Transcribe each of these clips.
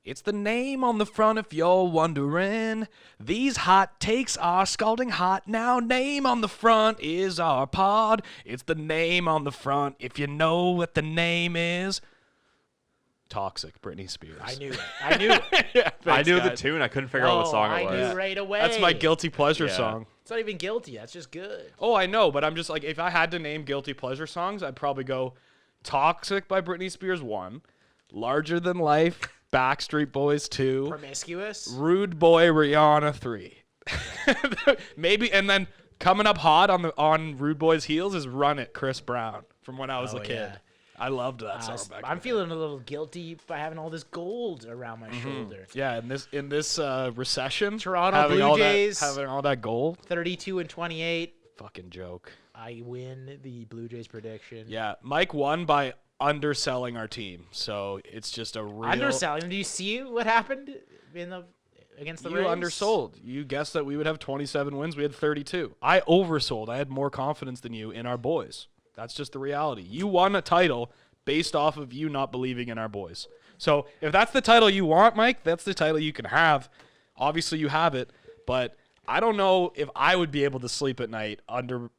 It's the name on the front if you're wondering. These hot takes are scalding hot now. Name on the front is our pod. It's the name on the front if you know what the name is. Toxic, Britney Spears. I knew it. I knew it. Yeah, I thanks, knew guys. the tune. I couldn't figure out what song it was. I knew right away. That's my guilty pleasure Yeah. song. It's not even guilty. That's just good. Oh, I know, but I'm just like, if I had to name guilty pleasure songs, I'd probably go Toxic by Britney Spears 1, Larger Than Life, Backstreet Boys 2, Promiscuous. Rude Boy Rihanna 3. Maybe, and then coming up hot on Rude Boy's heels is Run It, Chris Brown, from when I was a kid. Yeah. I loved that song back I'm then. feeling a little guilty by having all this gold around my shoulder. Yeah, in this recession, Toronto having Blue all Jays. having all that gold, 32-28. fucking joke. I win the Blue Jays prediction. Yeah, Mike won by underselling our team, so it's just a real Underselling. Do you see what happened against the You Rays? undersold. You guessed that we would have 27 wins. We had 32. I oversold. I had more confidence than you in our boys. That's just the reality. You won a title based off of you not believing in our boys. So if that's the title you want, Mike, that's the title you can have. Obviously, you have it, but I don't know if I would be able to sleep at night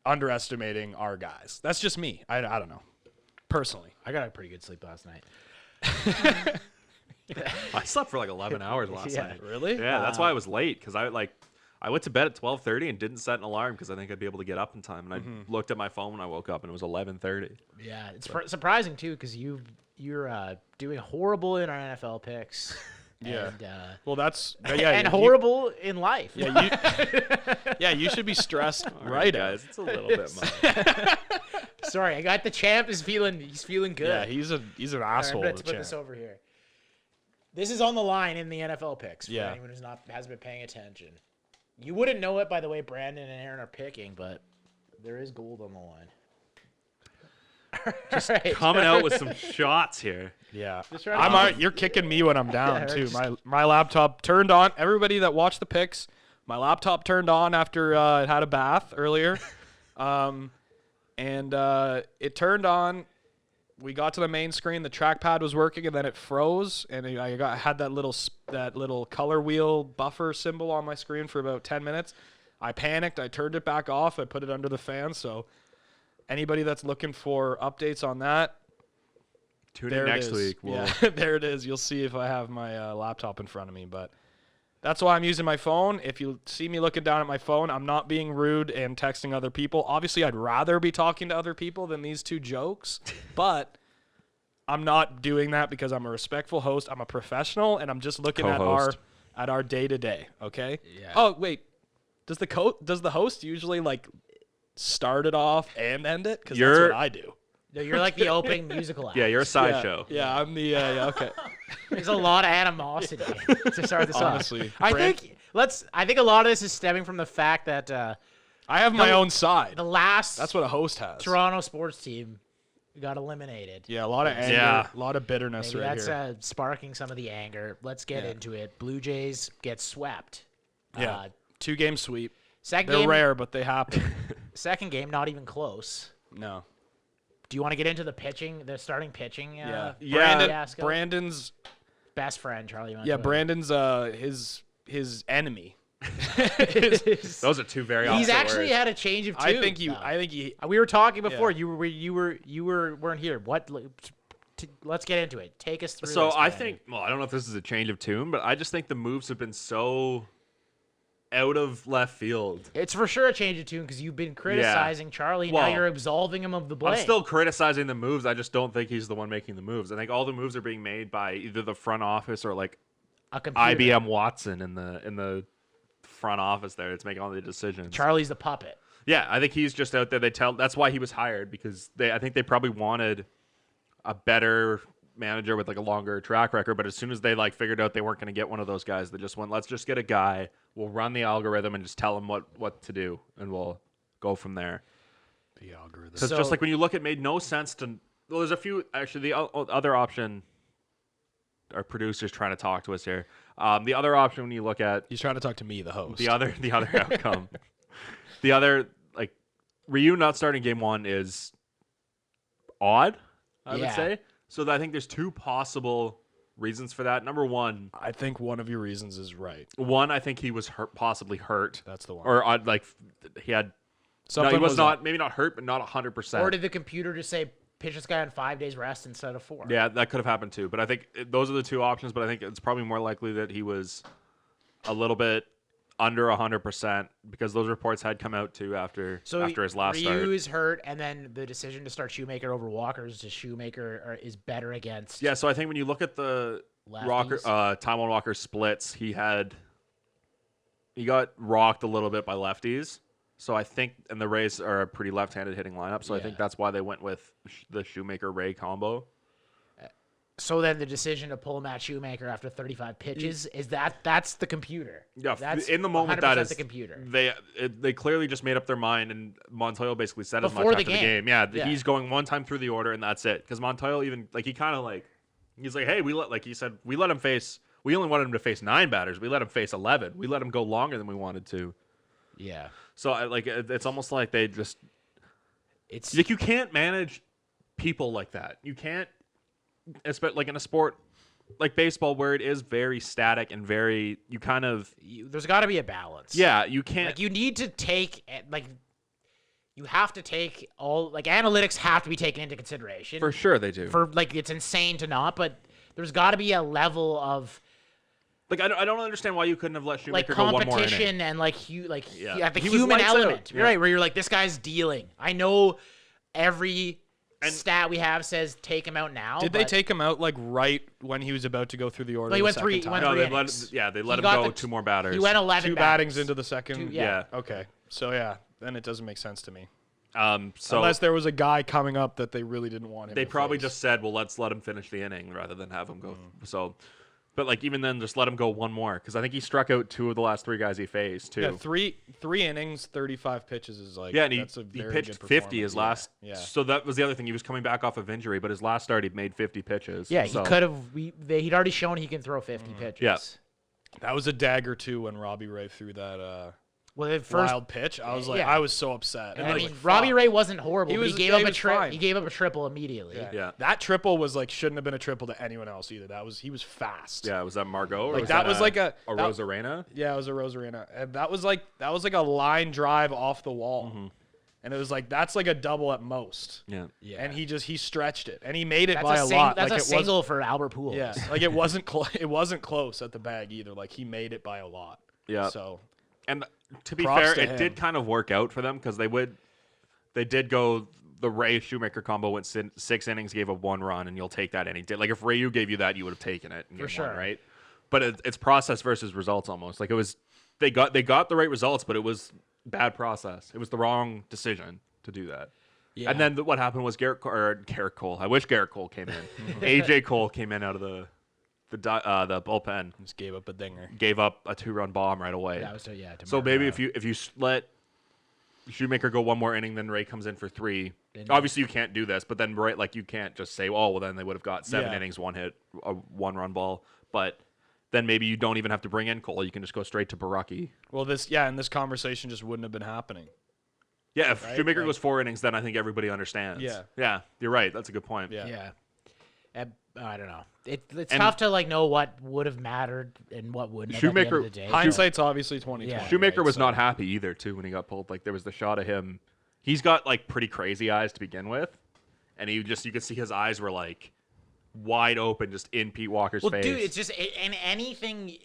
underestimating our guys. That's just me. I don't know. Personally. I got a pretty good sleep last night. I slept for like 11 hours last Yeah. night. Really? Yeah, that's why I was late, because I went to bed at 12:30 and didn't set an alarm because I think I'd be able to get up in time. And I looked at my phone when I woke up and it was 11:30. Yeah, it's surprising too because you're doing horrible in our NFL picks. Yeah. And, Well, that's and horrible in life. Yeah, you should be stressed right guys, out. it's a little bit much. Sorry, I got the champ. He's feeling good. Yeah, he's an All right, asshole. let's the put champ. this over here. This is on the line in the NFL picks for Yeah. anyone who's hasn't been paying attention. You wouldn't know it by the way Brandon and Aaron are picking, but there is gold on the line. Just Coming out with some shots here. Yeah, trying to- you're kicking me when I'm down Yeah, too. just- My laptop turned on. Everybody that watched the picks, my laptop turned on after it had a bath earlier, and it turned on. We got to the main screen. The trackpad was working, and then it froze. And I had that little color wheel buffer symbol on my screen for about 10 minutes. I panicked. I turned it back off. I put it under the fan. So anybody that's looking for updates on that, Tune there in it next is. week. Yeah, there it is. You'll see if I have my laptop in front of me. But that's why I'm using my phone. If you see me looking down at my phone, I'm not being rude and texting other people. Obviously, I'd rather be talking to other people than these two jokes. But I'm not doing that because I'm a respectful host. I'm a professional, and I'm just looking Co-host. at our day-to-day, okay? Yeah. Oh, wait. Does the host usually, like, start it off and end it? Because that's what I do. No, you're like the opening musical act. Yeah, you're a sideshow. Yeah, I'm the okay. There's a lot of animosity to start this Honestly, off. I think a lot of this is stemming from the fact that I have my own side. the last That's what a host has. Toronto sports team got eliminated. Yeah, a lot of anger, Yeah. a lot of bitterness Maybe right that's here. sparking some of the anger. Let's get into it. Blue Jays get swept. Yeah, 2-game sweep. Second They're game, rare, but they happen. second game, not even close. No. Do you want to get into the pitching, the starting pitching? Yeah. fiasco? Brandon's. Best friend, Charlie. Yeah, Brandon's. His enemy. Those are two very opposite He's actually words. had a change of tune. I think he. We were talking before. Yeah. You weren't here. Let's get into it. Take us through. So this, I Brandon. think, well, I don't know if this is a change of tune, but I just think the moves have been so out of left field. it's for sure a change of tune because you've been criticizing Charlie. Well, now you're absolving him of the blame. I'm still criticizing the moves. I just don't think he's the one making the moves. I think all the moves are being made by either the front office or like a computer. IBM Watson in the front office there. It's making all the decisions. Charlie's the puppet. Yeah, I think he's just out there. That's why he was hired, because I think they probably wanted a better manager with like a longer track record. But as soon as they like figured out they weren't going to get one of those guys, they just went, let's just get a guy. We'll run the algorithm and just tell him what to do, and we'll go from there. The algorithm. Because So- just like when you look, it made no sense to. Well, there's a few actually. The other option. Our producer's trying to talk to us here. The other option when you look at He's trying to talk to me, the host. the other outcome, the other like Ryu not starting game one is odd. I would Yeah. say. So I think there's two possible reasons for that. Number one, I think one of your reasons is right. I think he was possibly hurt. That's the one. Or like he had Something no, he was was not maybe not hurt, but not 100%. Or did the computer just say pitch this guy on 5 days rest instead of 4? Yeah, that could have happened too. But I think those are the two options. But I think it's probably more likely that he was a little bit under 100% because those reports had come out too after his last start. Ryu is hurt, and then the decision to start Shoemaker over Walker is Shoemaker is better against. Yeah, so I think when you look at the Taijuan Walker splits, he got rocked a little bit by lefties. So I think, and the Rays are a pretty left-handed hitting lineup, so I think that's why they went with the Shoemaker-Ray combo. So then the decision to pull Matt Shoemaker after 35 pitches is that's the computer. Yeah, that's in the moment that is the computer. They clearly just made up their mind, and Montoyo basically said as much Before after the the game. game. Yeah, he's going one time through the order, and that's it. Because Montoyo even he kind of he's like, hey, we let him face. We only wanted him to face 9 batters. We let him face 11. We let him go longer than we wanted to. Yeah. So it's almost like they just. It's like you can't manage people like that. You can't. Especially like in a sport like baseball where it is very static and very there's got to be a balance. Yeah, you can't. Like you need to take you have to take all analytics have to be taken into consideration. For sure they do. For it's insane to not, but there's got to be a level of I don't understand why you couldn't have let Shoemaker go one more inning. Competition and the He was human lights element. out. Right, where you're like, this guy's dealing. I know every stat we have says take him out now. Did they take him out right when he was about to go through the order? He the went second three. time? Went No, three they innings. let him go 2 more batters. He went 11 2 battings battings into the second. Yeah. Okay. So then it doesn't make sense to me. So Unless there was a guy coming up that they really didn't want him. they to probably face. just said, well, let's let him finish the inning rather than have him go. So, but even then, just let him go one more because I think he struck out 2 of the last 3 guys he faced too. Yeah, three innings, 35 pitches is and that's a he very pitched good 50 his performance. last. Yeah. So that was the other thing. He was coming back off of injury, but his last start he made 50 pitches. Yeah, so. he could have. He'd already shown he can throw 50 pitches. Yeah. That was a dagger too when Robbie Ray threw that Well, at first, wild pitch. I was yeah. I was so upset. I mean, Robbie Ray wasn't horrible. He But was- he gave yeah, up he a was fine. He gave up a triple immediately. Yeah. That triple was shouldn't have been a triple to anyone else either. He was fast. Yeah, was that Margot? Or Like, was that was a that- Rosarena? Yeah, it was a Rosarena. And that was like a line drive off the wall. And it was that's a double at most. Yeah. And he stretched it. And he made it That's by a a lot. That's a it single for Albert Pujols. Yeah. It wasn't it wasn't close at the bag either. He made it by a lot. Yeah. So And to be Props fair, to it him. did kind of work out for them because they did go the Ray Shoemaker combo went 6 innings, gave up 1 run, and you'll take that any day. If Rayu gave you that, you would have taken it in For game sure. 1, right? But it's process versus results almost. It was they got the right results, but it was bad process. It was the wrong decision to do that. Yeah. And then what happened was Garrett Cole. I wish Garrett Cole came in. AJ Cole came in out of the bullpen. just gave up a dinger. Gave up a 2-run bomb right away. That was to So Margot. maybe if you let Shoemaker go 1 more inning, then Ray comes in for 3. Then- Obviously, you can't do this, but then Ray, you can't just say, "Oh, well, then they would have got 7 Yeah. innings, 1 hit, a 1-run ball." But then maybe you don't even have to bring in Cole; you can just go straight to Baraki. Well, and this conversation just wouldn't have been happening. Yeah, if Right? Shoemaker goes 4 innings, then I think everybody understands. Yeah. You're right. That's a good point. Yeah. Yeah. I don't know. It's And- tough to know what would have mattered and what wouldn't. Have Shoemaker- at the end of the day. Hindsight's obviously 2020. Yeah. Shoemaker right? was So- not happy either too when he got pulled. There was the shot of him. He's got pretty crazy eyes to begin with, and you could see his eyes were wide open, just in Pete Walker's Well, face. dude, it's just in anything,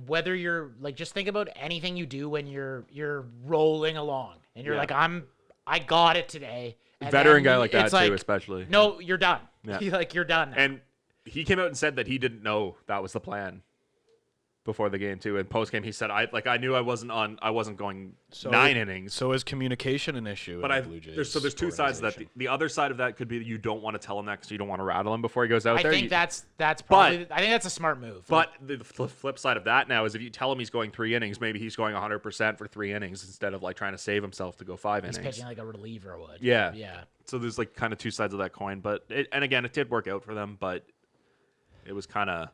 whether you're just think about anything you do when you're rolling along and you're Yeah. I got it today. And Veteran then guy like that it's too, especially. No, you're done. Yeah. You're done. Now. And he came out and said that he didn't know that was the plan before the game too. And post game, he said, "I knew I wasn't going 9 innings." So is communication an issue? But in the Blue Jays there's 2 sides of that. organization? The other side of that could be that you don't want to tell him that because you don't want to rattle him before he goes out I there. think You- that's probably. I think that's a smart move. But the flip side of that now is if you tell him he's going 3 innings, maybe he's going 100% for 3 innings instead of trying to save himself to go 5 he's innings. pitching like a reliever would. Yeah. Yeah. So there's kind of 2 sides of that coin. But and again, it did work out for them, but it was kind of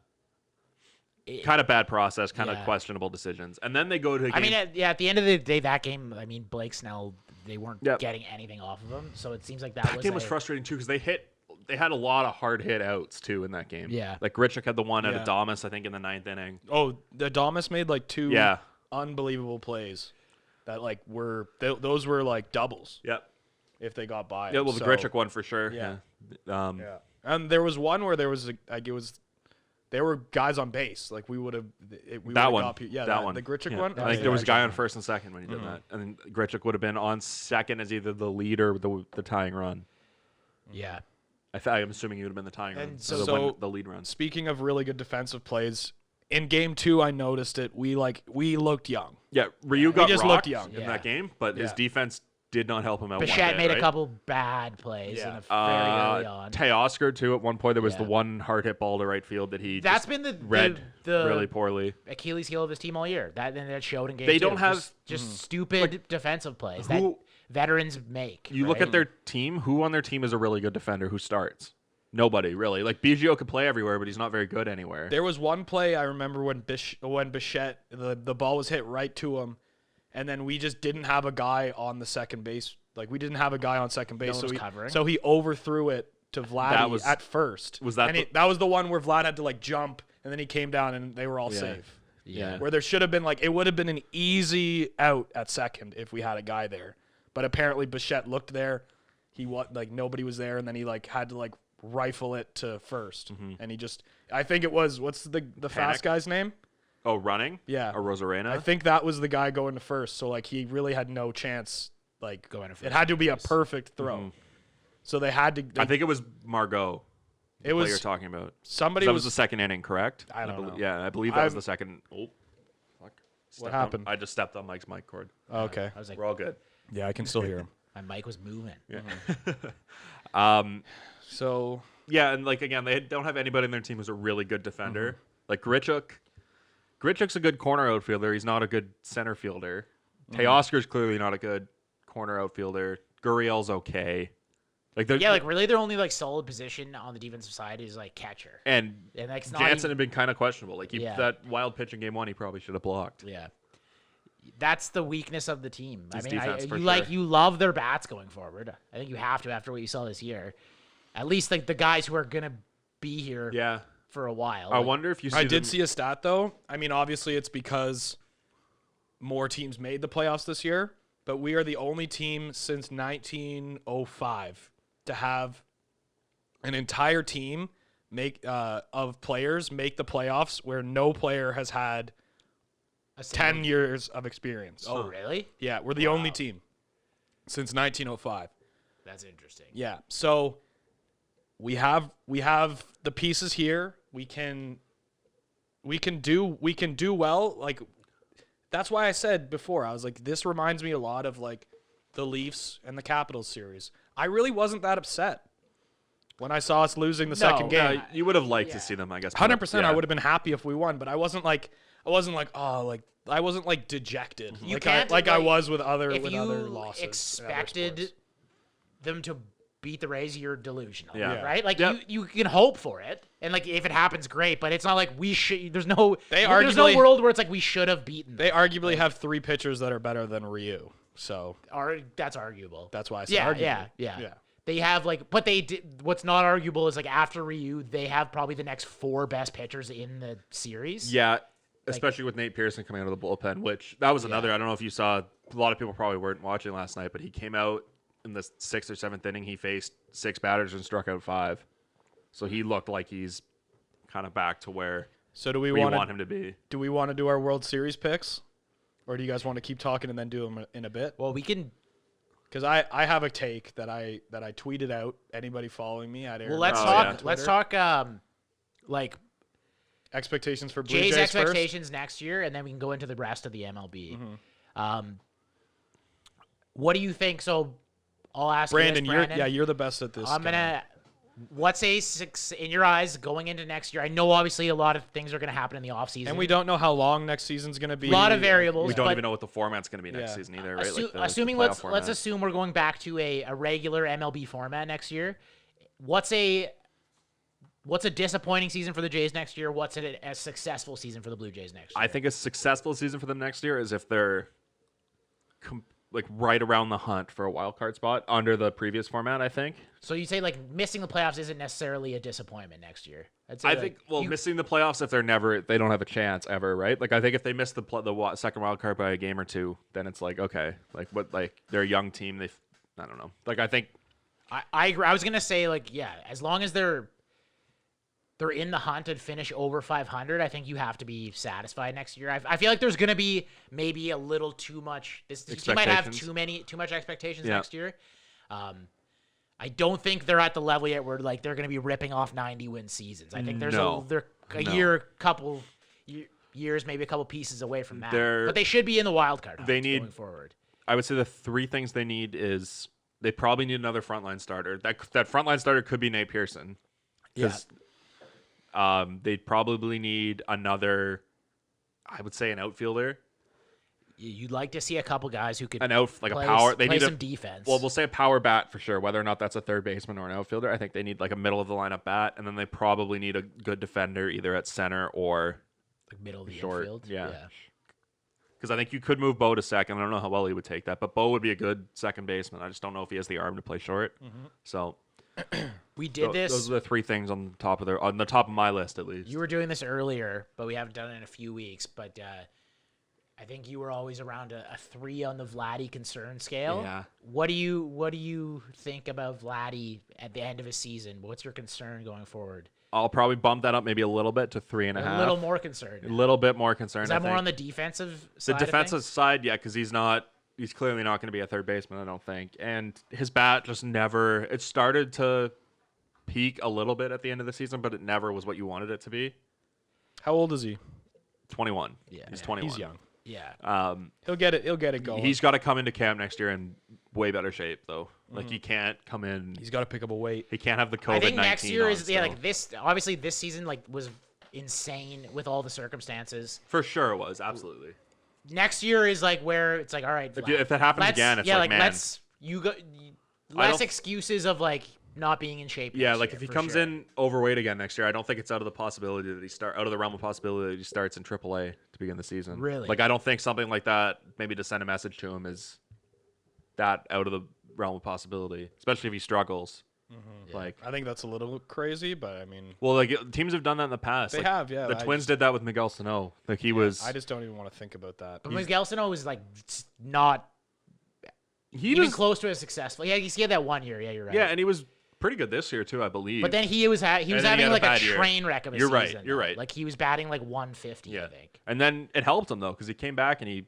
bad process, kind of Yeah. questionable decisions. And then they go to. I mean, at the end of the day, that game. I mean, Blake Snell. They weren't Yep. getting anything off of him, so it seems like that game was frustrating too because they hit they had a lot of hard hit outs too in that game. Yeah. Like Grichuk had the one out Yeah. of Damas, I think, in the 9th inning. Oh, the Adamas made like 2 Yeah. unbelievable plays that like those were like doubles Yep. if they got by. Yeah, him. well, the So, Grichuk one for sure. Yeah. Yeah. Yeah. And there was one where there was there were guys on base. Like we would have That one. Yeah, that one. The Grichuk Yeah. one. I think there was a yeah. guy on first and second when he did that. And then Grichuk would have been on second as either the lead or the tying run. Yeah. I'm assuming he would have been the tying run. And So the lead runs. Speaking of really good defensive plays, in game 2 I noticed it. We looked young. Yeah, Ryu got just rocked looked young. in Yeah. that game, but his Yeah. defense did not help him out. Bichette one made bit, a couple bad plays Yeah. in very early on. Teoscar too. At one point, there was the Yeah. one hard hit ball to right field that he That's just been the read the really poorly. Achilles heel of this team all year. That showed in game They 2. don't have- just stupid defensive plays who- that veterans make. You look right? at their team. Who on their team is a really good defender who starts? Nobody really. Like Biggio could play everywhere, but he's not very good anywhere. There was one play I remember when Bichette the ball was hit right to him, and then we just didn't have a guy on the second base. Like we didn't have a guy on second base, one was covering? so he overthrew it to Vladdy at first. Was that and that was the one where Vlad had to like jump, and then he came down, and they were all Yeah. safe. Yeah. Where there should have been it would have been an easy out at second if we had a guy there, but apparently Bichette looked there. He nobody was there, and then he had to rifle it to first, and he just I think it was what's the fast guy's name? Oh, running? Yeah. Or Rosarena? I think that was the guy going to first, so he really had no chance Going to first it had to be a perfect throw. So they had to I think it was Margot. it What was you're talking about. somebody That was was the second inning, correct? I don't know. Yeah, I believe that was I'm- the second. Oh, fuck. Stepped happened? I just stepped on Mike's mic cord. okay. I was like, We're all good. Yeah, I can still hear him. my mic was moving. So Yeah, and again, they don't have anybody in their team who's a really good defender. Like Grichuk's a good corner outfielder. He's not a good center fielder. Teoscar's clearly not a good corner outfielder. Gurriel's okay. Yeah, really their only solid position on the defensive side is catcher. and And that's not Jansen even- had been kind of questionable. Yeah. That wild pitch in game 1, he probably should have blocked. Yeah. That's the weakness of the team. His I mean, defense, for you sure. you love their bats going forward. I think you have to after what you saw this year. At least the guys who are gonna be here Yeah, for a while. I wonder if you. See I did them- see a stat though. I mean, obviously it's because more teams made the playoffs this year, but we are the only team since 1905 to have an entire team of players make the playoffs where no player has had A single- 10 years of experience. Oh, really? Yeah, we're the only team since 1905. That's interesting. Yeah. So we have the pieces here. We can do well. That's why I said before, I was like, this reminds me a lot of the Leafs and the Capitals series. I really wasn't that upset when I saw us losing the second Yeah, game. you would have liked to Yeah. see them, I guess. 100%. Yeah. I would have been happy if we won, but I wasn't I wasn't dejected. You I can't, I was with other If you losses. in other expected sports. them to beat the Rays, you're delusional. Yeah. Right? Yep. You can hope for it. And if it happens, great. But it's not like we should. There's no arguably- world where it's we should have beaten them. They arguably have 3 pitchers that are better than Ryu. So That's arguable. that's why I said Yeah, arguably. yeah. They have but they did. What's not arguable is after Ryu, they have probably the next 4 best pitchers in the series. Yeah, especially with Nate Pearson coming out of the bullpen, which that was another. I don't know if you saw. A lot of people probably weren't watching last night, but he came out in the 6th or 7th inning. He faced 6 batters and struck out 5. So he looked like he's kind of back to where So do we you want want him to be. Do we want to do our World Series picks, or do you guys want to keep talking and then do them in a bit? Well, we can. Because I have a take that I tweeted out. Anybody following me at Aaron? Well, let's Oh, talk. yeah. Let's talk. Expectations for Blue Jays' Jays first. expectations next year, and then we can go into the rest of the MLB. What do you think? So, I'll ask Brandon, you this, Brandon. you're the best at this. I'm gonna. What's a six in your eyes going into next year? I know obviously a lot of things are gonna happen in the offseason. and we don't know how long next season's gonna be. a lot of variables. We don't but even know what the format's going to be next Yeah. season either, right? assuming the playoff let's format. assume we're going back to a regular MLB format next year. What's a disappointing season for the Jays next year? What's a successful season for the Blue Jays next year? I think a successful season for them next year is if they're like right around the hunt for a wild card spot under the previous format, I think. So you say like missing the playoffs isn't necessarily a disappointment next year. I'd say, I like, think missing the playoffs if they don't have a chance ever, right? Like I think if they miss the second wild card by a game or two, then it's like okay, like they're a young team. I don't know. Like I think I agree. I was gonna say like as long as they're in the hunt and finish over 500, I think you have to be satisfied next year. I feel like there's gonna be maybe a little too much. This team might have too much expectations next year. I don't think they're at the level yet where like they're gonna be ripping off 90-win seasons. I think they're couple years, maybe a couple pieces away from that. But they should be in the wild card hunt going forward. I would say the three things they need is they probably need another frontline starter. That frontline starter could be Nate Pearson. Because they'd probably need another, I would say, an outfielder. You'd like to see a couple guys who could play some defense. Well, we'll say a power bat for sure. Whether or not that's a third baseman or an outfielder, I think they need like a middle of the lineup bat, and then they probably need a good defender either at center or like middle of the short. infield. Yeah. Because I think you could move Bo to second. I don't know how well he would take that, but Bo would be a good second baseman. I just don't know if he has the arm to play short. Mm-hmm. So we did this. Those are the three things on the top of my list, at least. You were doing this earlier, but we haven't done it in a few weeks. But I think you were always around a 3 on the Vladdy concern scale. Yeah. What do you think about Vladdy at the end of his season? What's your concern going forward? I'll probably bump that up maybe a little bit to 3.5. A little more concerned. A little bit more concerned. Is that more on the defensive side? The defensive side, yeah, because he's clearly not going to be a third baseman, I don't think. And his bat just never. It started to peak a little bit at the end of the season, but it never was what you wanted it to be. How old is he? 21. Yeah, he's 21. He's young. Yeah. He'll get it going. He's got to come into camp next year in way better shape, though. Like he can't come in. He's got to pick up a weight. He can't have the COVID-19. I think next year is so. like this. Obviously, this season like was insane with all the circumstances. For sure, it was absolutely. Next year is like where it's like, all right, if it happens again, it's like man, less excuses of like not being in shape. Yeah, like if he comes in overweight again next year, I don't think it's out of the realm of possibility that he starts in AAA to begin the season. Really? Like I don't think something like that, maybe to send a message to him, is that out of the realm of possibility, especially if he struggles. Mm-hmm. Like I think that's a little crazy, but I mean, well, like teams have done that in the past. They like, have, yeah. The Twins did that with Miguel Sano. Like he was. I just don't even want to think about that. But Miguel Sano was like not even close to as successful. Yeah, he had that 1 year. Yeah, you're right. Yeah, and he was pretty good this year too, I believe. But then he was having like a train wreck of a season. You're right. Like he was batting like 150, I think. And then it helped him though because he came back and he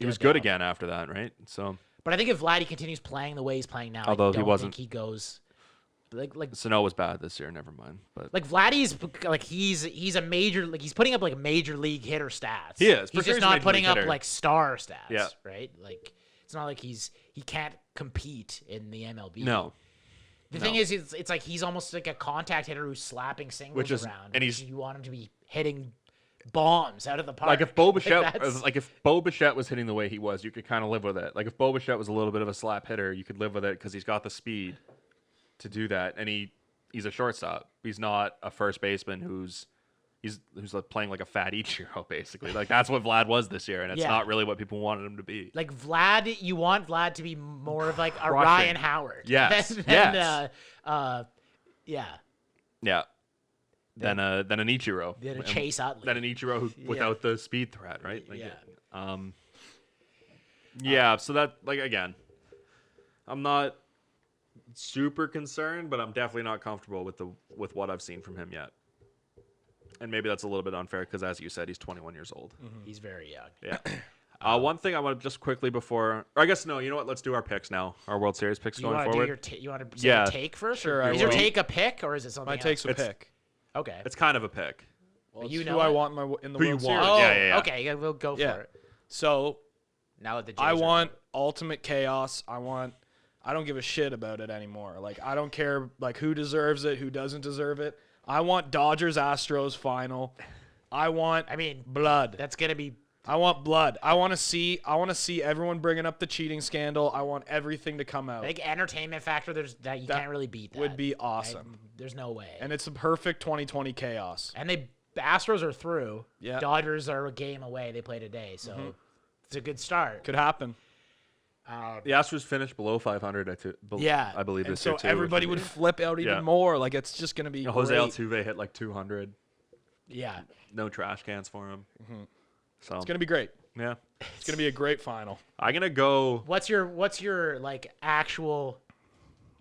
was good again after that, right? So. But I think if Vladdy continues playing the way he's playing now, although I don't he wasn't, think he goes. Like Sano was bad this year. Never mind. But like Vladdy's like he's a major like he's putting up like major league hitter stats. He is. He's just not putting up like star stats. Yeah. Right. Like it's not like he can't compete in the MLB. No. The thing is, it's like he's almost like a contact hitter who's slapping singles around. And you want him to be hitting bombs out of the park. Like if Bo Bichette was hitting the way he was, you could kind of live with it. Like if Bo Bichette was a little bit of a slap hitter, you could live with it because he's got the speed to do that, and he's a shortstop. He's not a first baseman who's like playing like a fat Ichiro basically. Like that's what Vlad was this year, and it's not really what people wanted him to be. Like Vlad, you want Vlad to be more of like a Ryan Howard. Yes. Yeah. Than an Ichiro. Than a Chase Utley. Than an Ichiro who, without the speed threat, right? Like, so that, like, again, I'm not super concerned, but I'm definitely not comfortable with what I've seen from him yet. And maybe that's a little bit unfair because, as you said, he's 21 years old. Mm-hmm. He's very young. Yeah. One thing I want to just quickly before, or I guess no, you know what? Let's do our picks now. Our World Series picks going forward. You want to say your take first? Sure. Is your take a pick or is it something My else? take's a pick. Okay. It's kind of a pick. Well, you know who I want in the Who you World want. Series. Oh, Yeah. okay. Yeah, we'll go for it. So Now that the Jays I are want out. ultimate chaos. I don't give a shit about it anymore. Like I don't care like who deserves it, who doesn't deserve it. I want Dodgers Astros final. I want blood. That's gonna be. I want blood. I want to see everyone bringing up the cheating scandal. I want everything to come out. I think entertainment factor. That you can't really beat. That would be awesome. There's no way. And it's a perfect 2020 chaos. And the Astros are through. Yeah. Dodgers are a game away. They play today, so it's a good start. Could happen. The Astros finished below 500. Yeah. I believe And this so year too. everybody would flip out even more. Like, it's just going to be Jose great. Altuve hit like 200. Yeah. No trash cans for him. So It's going to be great. yeah, It's going to be a great final. I'm gonna go. What's your like actual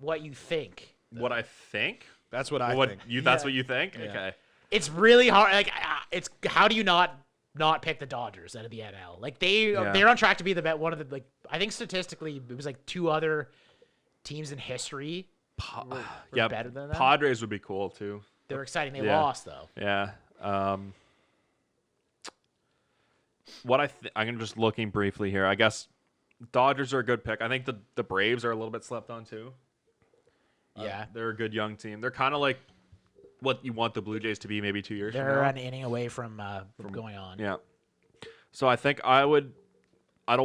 what you think? What I think. That's what I What think. you? That's Yeah. what you think? Yeah. Okay. It's really hard. Like it's how do you not pick the Dodgers out of the NL? Like they're on track to be one of the like I think statistically it was like 2 other teams in history were better than them. Padres would be cool too. They were exciting. They Yeah. lost though. Yeah. I'm just looking briefly here. I guess Dodgers are a good pick. I think the Braves are a little bit slept on too. Yeah. They're a good young team. They're kind of like what you want the Blue Jays to be maybe 2 years from They're now. an inning away from going on. Yeah. So I think I don't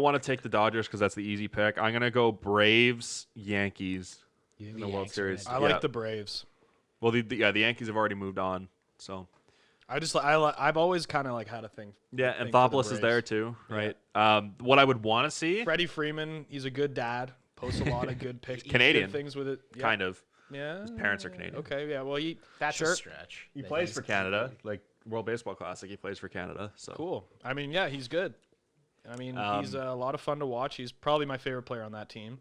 want to take the Dodgers because that's the easy pick. I'm gonna go Braves, Yankees in the World Series. I like the Braves. Well, the Yankees have already moved on. So I've always kind of like had a thing. yeah, thing and for the Anthopoulos is Braves. there too, right? What I would want to see, Freddie Freeman, he's a good dad. Posts a lot of good pictures. Canadian. Good things with it. Yeah. kind of. Yeah. His parents are Canadian. Okay. Yeah. Well, That's sure. a stretch. He That plays is- for Canada, like World Baseball Classic. He plays for Canada. So Cool. I mean, yeah, he's good. I mean, he's a lot of fun to watch. He's probably my favorite player on that team.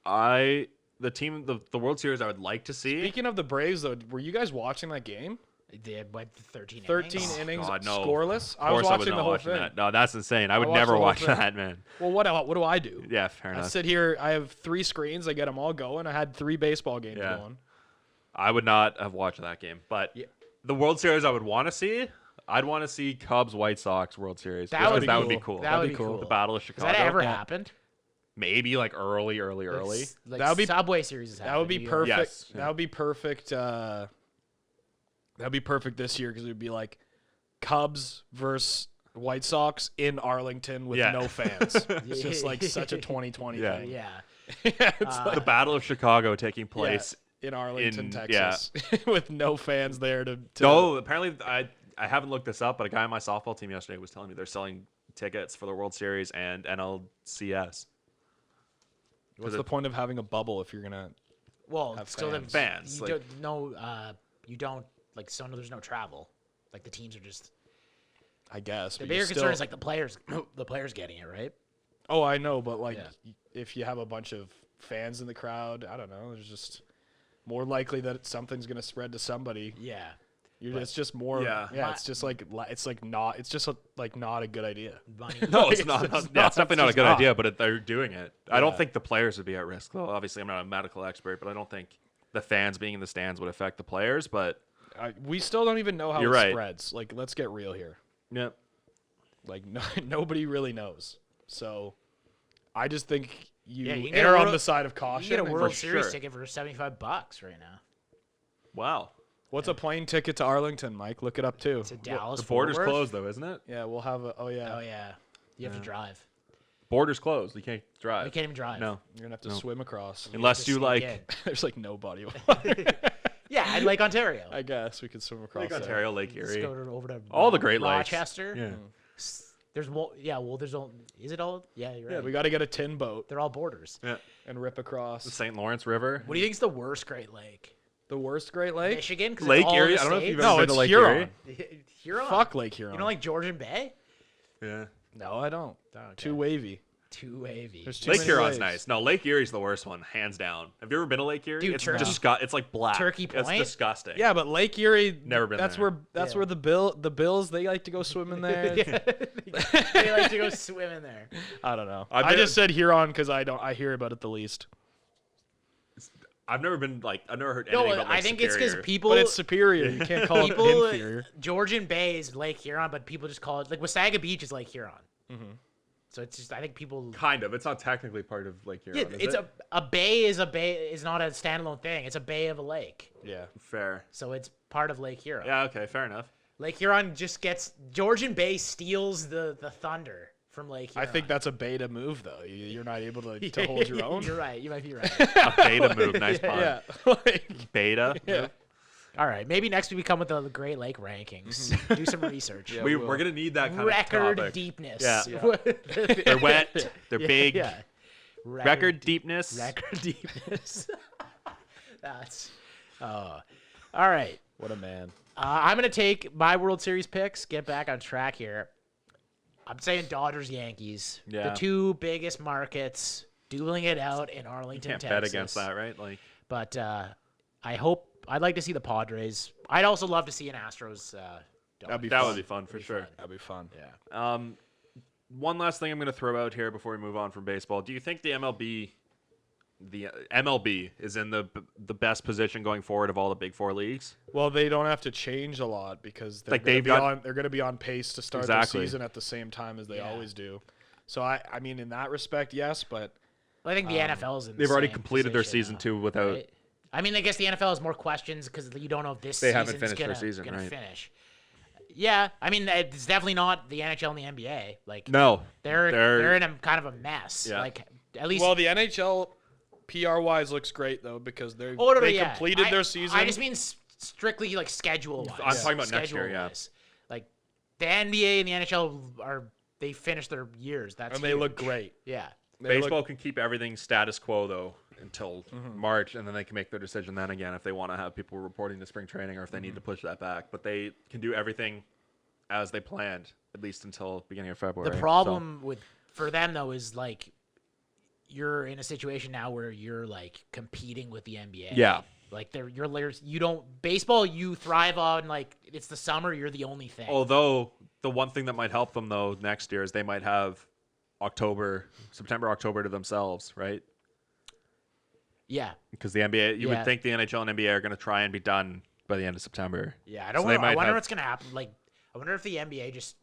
the World Series I would like to see. Speaking of the Braves, though, were you guys watching that game? They went 13 13 innings. innings, God, no. scoreless. Of I was course watching not the whole watching thing. that. No, that's insane. I would watched never the whole watch thing. that, man. Well, what do I do? Yeah, fair I enough. sit here. I have 3 screens. I get them all going. I had 3 baseball games Yeah. going. I would not have watched that game. But the World Series I would want to see, I'd want to see Cubs White Sox World Series. That would because be be cool. cool. That would That'd be be cool. cool. The Battle of Has Chicago. that ever Yeah. happened? Maybe like early. Like That would be- Subway Series. Has That would be happened. perfect. Yes. That would be perfect. That would be perfect this year because it would be like Cubs versus White Sox in Arlington with Yeah. no fans. It's just like such a 2020 Yeah. thing. Yeah. It's The Battle of Chicago taking place. in Arlington, in- Texas, with no fans there to. No, apparently I haven't looked this up, but a guy on my softball team yesterday was telling me they're selling tickets for the World Series and NLCS. What's the point of having a bubble if you're gonna? Well, Have still fans. Fans, You like- don't know. You don't like. So no, there's no travel. Like the teams are just. I guess The but bigger you concern still- is like the players. The players getting it right. Oh, I know, but like Yeah. if you have a bunch of fans in the crowd, I don't know. There's just more likely that something's gonna spread to somebody. Yeah. It's just more. Yeah. It's just like it's like not. It's just like not a good idea. Money. No, it's It's not. just Yeah, it's not. definitely not a It's good not. idea, but they're doing it. I don't Yeah. think the players would be at risk, though. Obviously, I'm not a medical expert, but I don't think the fans being in the stands would affect the players. But We still don't even know how You're it right. spreads. Like, let's get real here. yeah, Like, nobody really knows. So, I just think you Yeah, you can get err a on World- the side of You caution. get a and- World For Series sure. ticket for $75 right now. wow. What's a plane ticket to Arlington, Mike? Look it up too. To Dallas. The border's Fort Worth? closed, though, isn't it? Yeah, we'll have a. Oh yeah, Oh yeah. You have to drive. Border's closed. You can't drive. You can't even drive. No, you're gonna have to No. swim across. unless Just you sneak like in. There's like no body of Yeah, I'd Lake Ontario. I guess we could swim across. Lake there. Ontario, Lake Just Erie, go over to all the Great Lakes. Rochester. Yeah. There's more. Yeah. Well, there's all. Is it all? Yeah, you're right. Yeah, we got to get a tin boat They're all borders. Yeah. and rip across. The St. Lawrence River. What do you think's the worst Great Lake? The worst Great Lake? Michigan. 'Cause Lake it's all Erie? in the I don't know if you've States? ever No, been it's to Lake Huron. Erie. Huron. Fuck Lake Huron. You don't like Georgian Bay? Yeah. No, I don't. Okay. Too wavy. Too wavy. There's too Lake many Huron's waves. nice. No, Lake Erie's the worst one, hands down. Have you ever been to Lake Erie? Dude, it's Turkey- it's like black. Turkey It's Point? disgusting. Yeah, but Lake Erie. Never been That's there. where Yeah. the Bills they like to go swim in there. They like to go swim in there. I don't know. I've I been- just said Huron because I hear about it the least. I've never heard anything No, about Lake I think it's because Superior. people. But it's superior. You can't call people. it inferior. Georgian Bay is Lake Huron, but people just call it like Wasaga Beach is Lake Huron. So it's just I think people. Kind of. It's not technically part of Lake Huron. Yeah, is it's it? a bay is not a standalone thing. It's a bay of a lake, Yeah. Fair. so it's part of Lake Huron. Yeah. Okay. Fair enough. Lake Huron just gets Georgian Bay steals the thunder from Lake I Huron. think that's a beta move though. You're not able to hold your own. You're right. You might be right. A beta move. Nice pun. Yeah. Like, Beta. yeah. All right, maybe next week we come with the Great Lake rankings. Do some research. Yeah, We're gonna need that kind Record of topic. deepness. Yeah. Yeah. They're wet. They're big. Yeah. Record deepness. Record deepness. That's. All right. What a man. I'm going to take my World Series picks, get back on track here. I'm saying Dodgers, Yankees. Yeah. The two biggest markets dueling it out in Arlington, Can't Texas. bet against that, right? Like, But I'd like to see the Padres. I'd also love to see an Astros. That'd be that fun. would be fun for sure. That'd be fun. Yeah. One last thing I'm going to throw out here before we move on from baseball. Do you think the MLB is in the best position going forward of all the big four leagues? Well, they don't have to change a lot because they're Like, going they've got- to be on pace to start Exactly. the season at the same time as they always do. So I mean, in that respect, yes, but Well, I think the NFL's in. They've the already same completed their position season now, too without. right? I mean, I guess the NFL has more questions because you don't know if this They haven't season's finished their gonna, season, gonna right? finish. Yeah, I mean, it's definitely not the NHL and the NBA. Like, No, they're in a kind of a mess. Yeah. Like, at least. well, the NHL PR wise looks great though because they yeah. completed their season. I just mean strictly like schedule wise. I'm talking about next year, yeah. Like, the NBA and the NHL they finished their years. That's and they look great. Yeah. baseball can keep everything status quo though until March, and then they can make their decision then again if they want to have people reporting to spring training or if they need to push that back. But they can do everything as they planned at least until beginning of February. The problem for them though is like you're in a situation now where you're like competing with the NBA. Yeah. Like you don't baseball you thrive on like it's the summer, you're the only thing. Although the one thing that might help them though next year is they might have September, October to themselves, right? Yeah. Because the NBA, you Yeah. would think the NHL and NBA are going to try and be done by the end of September. Yeah, So they I might wonder have- what's gonna happen. Like, I wonder if the NBA just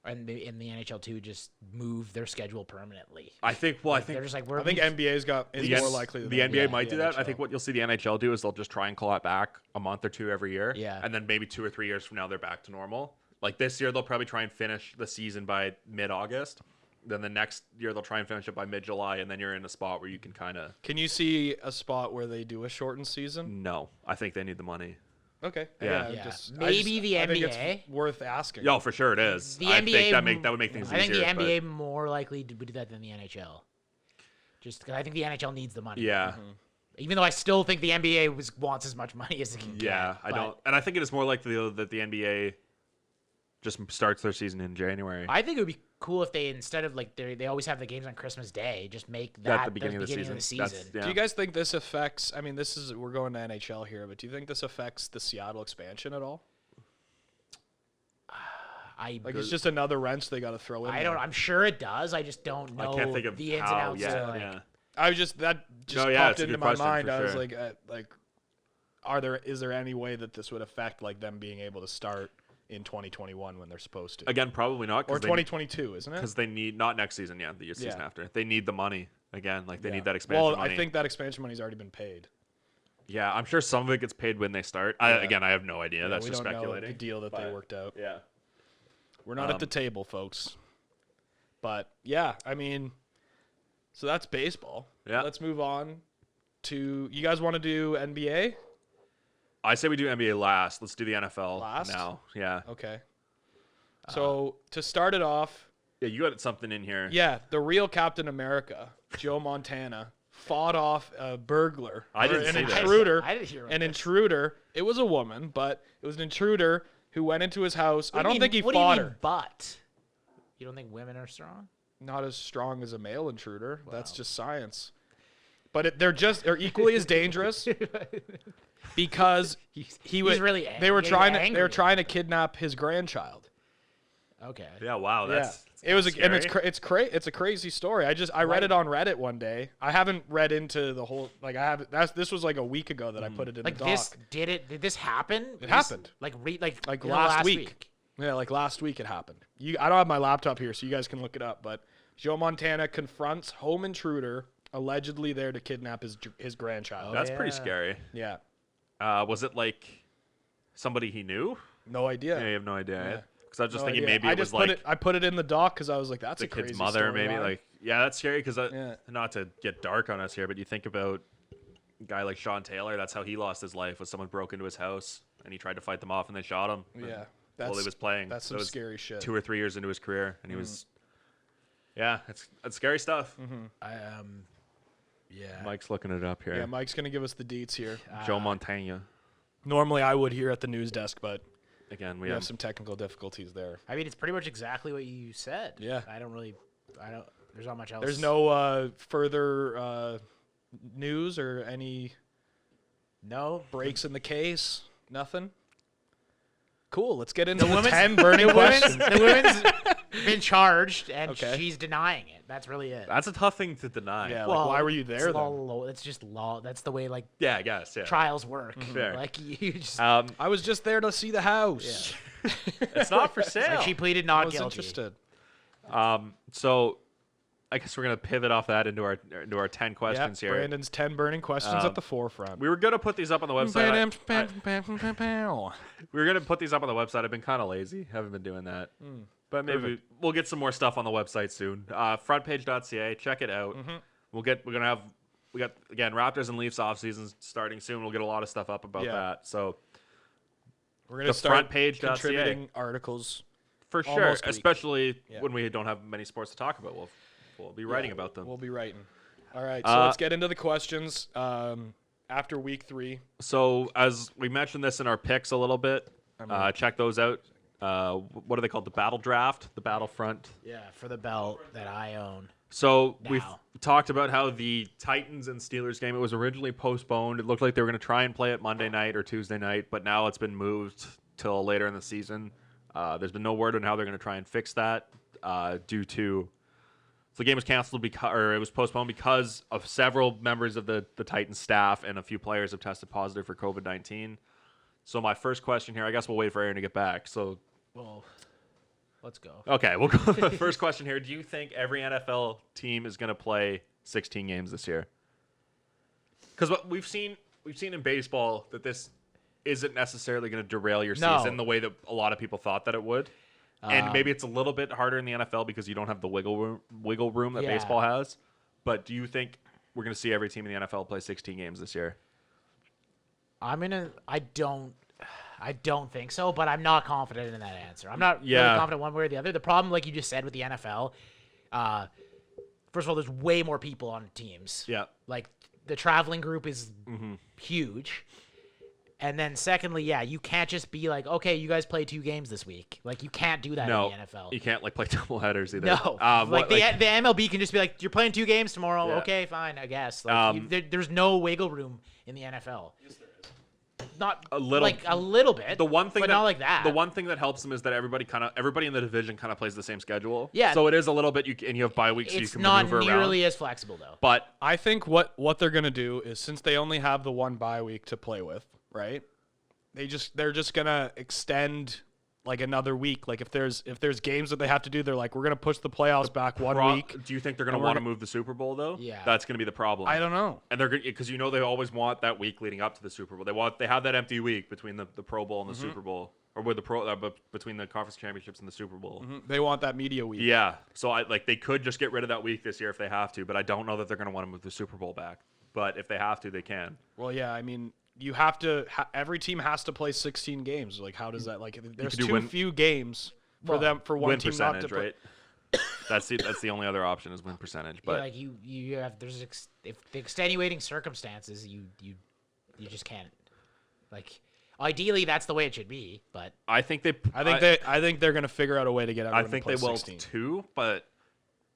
and the NHL too just move their schedule permanently. I think. Well, I think They're just like I think NBA's is more likely than the NBA the might do that. I NHL. think what you'll see the NHL do is they'll just try and claw it back a month or two every year. Yeah. And then maybe 2 or 3 years from now they're back to normal. Like this year they'll probably try and finish the season by mid-August. Then the next year they'll try and finish it by mid-July, and then you're in a spot where you can kind of. Can you see a spot where they do a shortened season? No, I think they need the money. Okay. Yeah. Yeah. Just, Maybe the I think NBA. it's worth asking. Yeah, for sure it is. The I NBA think that would make things I think easier. the but- NBA more likely to do that than the NHL. Just because I think the NHL needs the money. Yeah. Even though I still think the NBA wants as much money as it can Yeah, get. I but don't, and I think it is more likely though, that the NBA just starts their season in January. I think it would be cool if they instead of like they always have the games on Christmas Day, just make At that the beginning of the season. That's- Do you guys think this affects? I mean, we're going to NHL here, but do you think this affects the Seattle expansion at all? Like it's just another wrench they got to throw in. I don't. I'm sure it does. I just don't know I can't think of the ins and how outs. yet. to, like, Yeah. I was just No, yeah, popped it's a into good my question, mind. for I was sure. like, is there any way that this would affect like them being able to start in 2021 when they're supposed to, Again, probably not. or 2022, isn't it? Because they need not next season, yeah, the season Yeah. after. They need the money again. Like they Yeah. need that expansion Well, money. I think that expansion money's already been paid. Yeah, I'm sure some of it gets paid when they start. Again, I have no idea. Yeah, That's we just don't know speculating. the deal that they but- worked out. Yeah. We're not at the table, folks. But yeah, I mean, so that's baseball. Yeah. Let's move on to. You guys want to do NBA? I say we do NBA last. Let's do the NFL Last? now. Yeah. Okay. So to start it off, Yeah, you got something in here. yeah, the real Captain America, Joe Montana, fought off a burglar. I or didn't an see that. intruder. I didn't hear about An this. intruder. It was a woman, but it was an intruder who went into his house. What I do you don't think he mean- what do you fought mean, her. But you don't think women are strong? Not as strong as a male intruder. That's just science. But they're equally as dangerous because he was he's really they were getting trying angry. to kidnap his grandchild. Okay. Yeah. Wow. That's It was and scary. it's a crazy story. I read it on Reddit one day. I haven't read into the whole this was like a week ago that I put it in Like the doc. did this happen? It happened. Like Like you know, last week. Yeah, like last week it happened. I don't have my laptop here, so you guys can look it up. But Joe Montana confronts home intruder allegedly there to kidnap his grandchild. That's pretty yeah. scary. Yeah, Was it like somebody he knew? no idea. Yeah, you have no idea. Yeah. Because I was just No thinking idea. maybe I it was just put like I put it in the doc because I was like, that's the a crazy kid's mother, maybe. storyline. Like, yeah, that's scary. Because Yeah. not to get dark on us here, but you think about a guy like Sean Taylor. That's how he lost his life. Was someone broke into his house and he tried to fight them off and they shot him. Yeah, while he was playing. That's That some was scary shit. 2 or 3 years into his career, and he was Yeah, it's scary stuff. Yeah. Mike's looking it up here. Yeah, Mike's going to give us the deets here. Joe Montana. Normally I would here at the news desk, but Again, we have some technical difficulties there. I mean, it's pretty much exactly what you said. Yeah. There's not much else. There's no further news or any breaks in the case. Nothing. Cool. Let's get into the 10 burning questions. The women's been charged, and Okay. she's denying it. That's really it. That's a tough thing to deny. Yeah. Well, why were you there it's then? It's just law. That's the way Yeah, I guess. Yeah. trials work. Fair. Like you just. I was just there to see the house. It's not for sale. Like she pleaded I not was guilty. interested. So I guess we're gonna pivot off that into our 10 questions Yep, here. Brandon's 10 burning questions at the forefront. We were gonna put these up on the website. We were gonna put these up on the website. I've been kind of lazy. Haven't been doing that. But maybe we'll get some more stuff on the website soon. Frontpage.ca. Check it out. We got again Raptors and Leafs off season starting soon. We'll get a lot of stuff up about Yeah. that. So We're going the to start frontpage.ca. contributing articles. for sure, almost weekly. especially Yeah. when we don't have many sports to talk about, we'll be writing about them. We'll be writing. All right, so let's get into the questions after week 3. So as we mentioned this in our picks a little bit, check those out. What are they called? The Battle Draft, the Battlefront. Yeah, for the belt that I own. So we've Now. talked about how the Titans and Steelers game, it was originally postponed. It looked like they were going to try and play it Monday night or Tuesday night, but now it's been moved till later in the season. There's been no word on how they're going to try and fix that due to so the game was canceled or it was postponed because of several members of the Titans staff and a few players have tested positive for COVID-19. So my first question here, I guess we'll wait for Aaron to get back. So Well, let's go. okay, we'll go with the first question here. Do you think every NFL team is going to play 16 games this year? Because what we've seen in baseball that this isn't necessarily going to derail your No. season the way that a lot of people thought that it would. And maybe it's a little bit harder in the NFL because you don't have the wiggle room that Yeah. baseball has. But do you think we're going to see every team in the NFL play 16 games this year? I don't think so, but I'm not confident in that answer. I'm not Yeah. really confident one way or the other. The problem, like you just said with the NFL, first of all, there's way more people on teams. Yeah. Like the traveling group is huge. And then secondly, yeah, you can't just be like, okay, you guys play 2 games this week. Like you can't do that No, in the NFL. you can't play double headers either. No, the MLB can just be like, you're playing 2 games tomorrow. Yeah. Okay, fine, I guess. Like, there's no wiggle room in the NFL. Not A little- like a little bit. The one thing but that, not like that. The one thing that helps them is that everybody in the division kind of plays the same schedule. Yeah. So it is a little bit and you have bye weeks so you it's can not maneuver nearly around. as flexible though. But I think what they're going to do is since they only have the one bye week to play with, right? They're just going to extend like another week. Like if there's games that they have to do, they're like, we're going to push the playoffs back one week. do you think they're going to And want to we're move the Super Bowl though? Yeah. That's going to be the problem. I don't know. And they're because they always want that week leading up to the Super Bowl. They have that empty week between the Pro Bowl and the Super Bowl, or with the between the conference championships and the Super Bowl. They want that media week. Yeah. So they could just get rid of that week this year if they have to, but I don't know that they're going to want to move the Super Bowl back. But if they have to, they can. Well, yeah, I mean, you have to. Every team has to play 16 games. Like, how does that? Like, there's do too win- few games for one Win team percentage, not to play. right? That's the only other option is win percentage. But Yeah, like you have if the extenuating circumstances you just can't. Like ideally that's the way it should be, but I think they're going to figure out a way to get everyone I think to play they will 16. too. But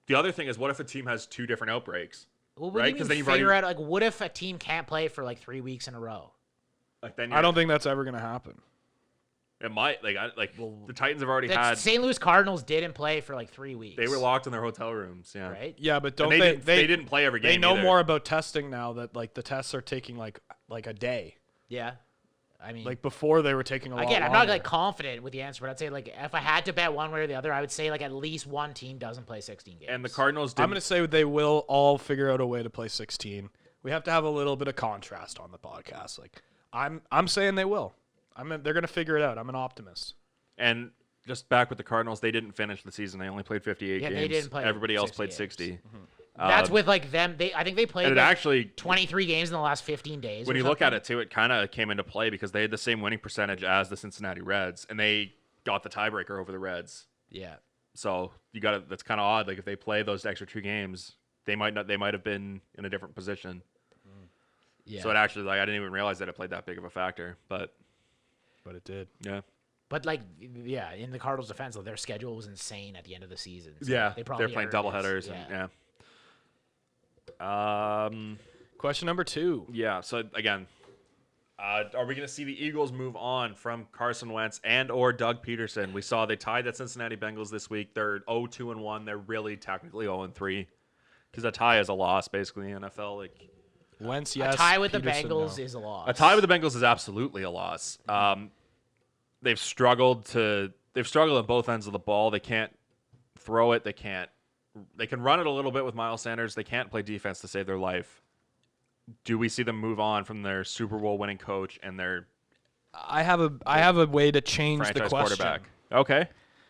the other thing is, what if a team has 2 different outbreaks? well, Right, right? 'cause Because then then you've figure already- out like what if a team can't play for like 3 weeks in a row? Like then I don't think that's ever going to happen. it might. The Titans have already The had. St. Louis Cardinals didn't play for like 3 weeks. They were locked in their hotel rooms. Yeah. right? Yeah, but don't And they? they didn't play every game. They know either. more about testing now that like the tests are taking like a day. Yeah, I mean, Like before they were taking a lot again, I'm not longer. like confident with the answer, but I'd say like if I had to bet one way or the other, I would say like at least one team doesn't play 16 games. And the Cardinals I'm didn't. going to say they will all figure out a way to play 16. We have to have a little bit of contrast on the podcast. Like I'm saying they will. They're going to figure it out. I'm an optimist. And just back with the Cardinals, they didn't finish the season. They only played 58 Yeah, games. they didn't play Everybody else 60 played games. 60. That's with like them. I think they played And it like, actually, 23 games in the last 15 days. when or you look at something. it too, it kind of came into play because they had the same winning percentage as the Cincinnati Reds, and they got the tiebreaker over the Reds. Yeah. So you got to. That's kind of odd. Like if they play those extra 2 games, they might not. They might have been in a different position. Yeah. So it actually, like, I didn't even realize that it played that big of a factor. But it did. yeah. But like, yeah, in the Cardinals' defense, their schedule was insane at the end of the season. So Yeah, they probably they're playing earned doubleheaders. it. And Question number 2. yeah. So again, are we going to see the Eagles move on from Carson Wentz and or Doug Peterson? We saw they tied the Cincinnati Bengals this week. They're 0-2-1. They're really technically 0-3 because a tie is a loss basically in the NFL. Like Wentz, yes. A tie with Peterson, the Bengals no. is a loss. a tie with the Bengals is absolutely a loss. They've struggled on both ends of the ball. They can't throw it. They can run it a little bit with Miles Sanders. They can't play defense to save their life. Do we see them move on from their Super Bowl winning coach and their I have a way to change the franchise question. quarterback? Okay.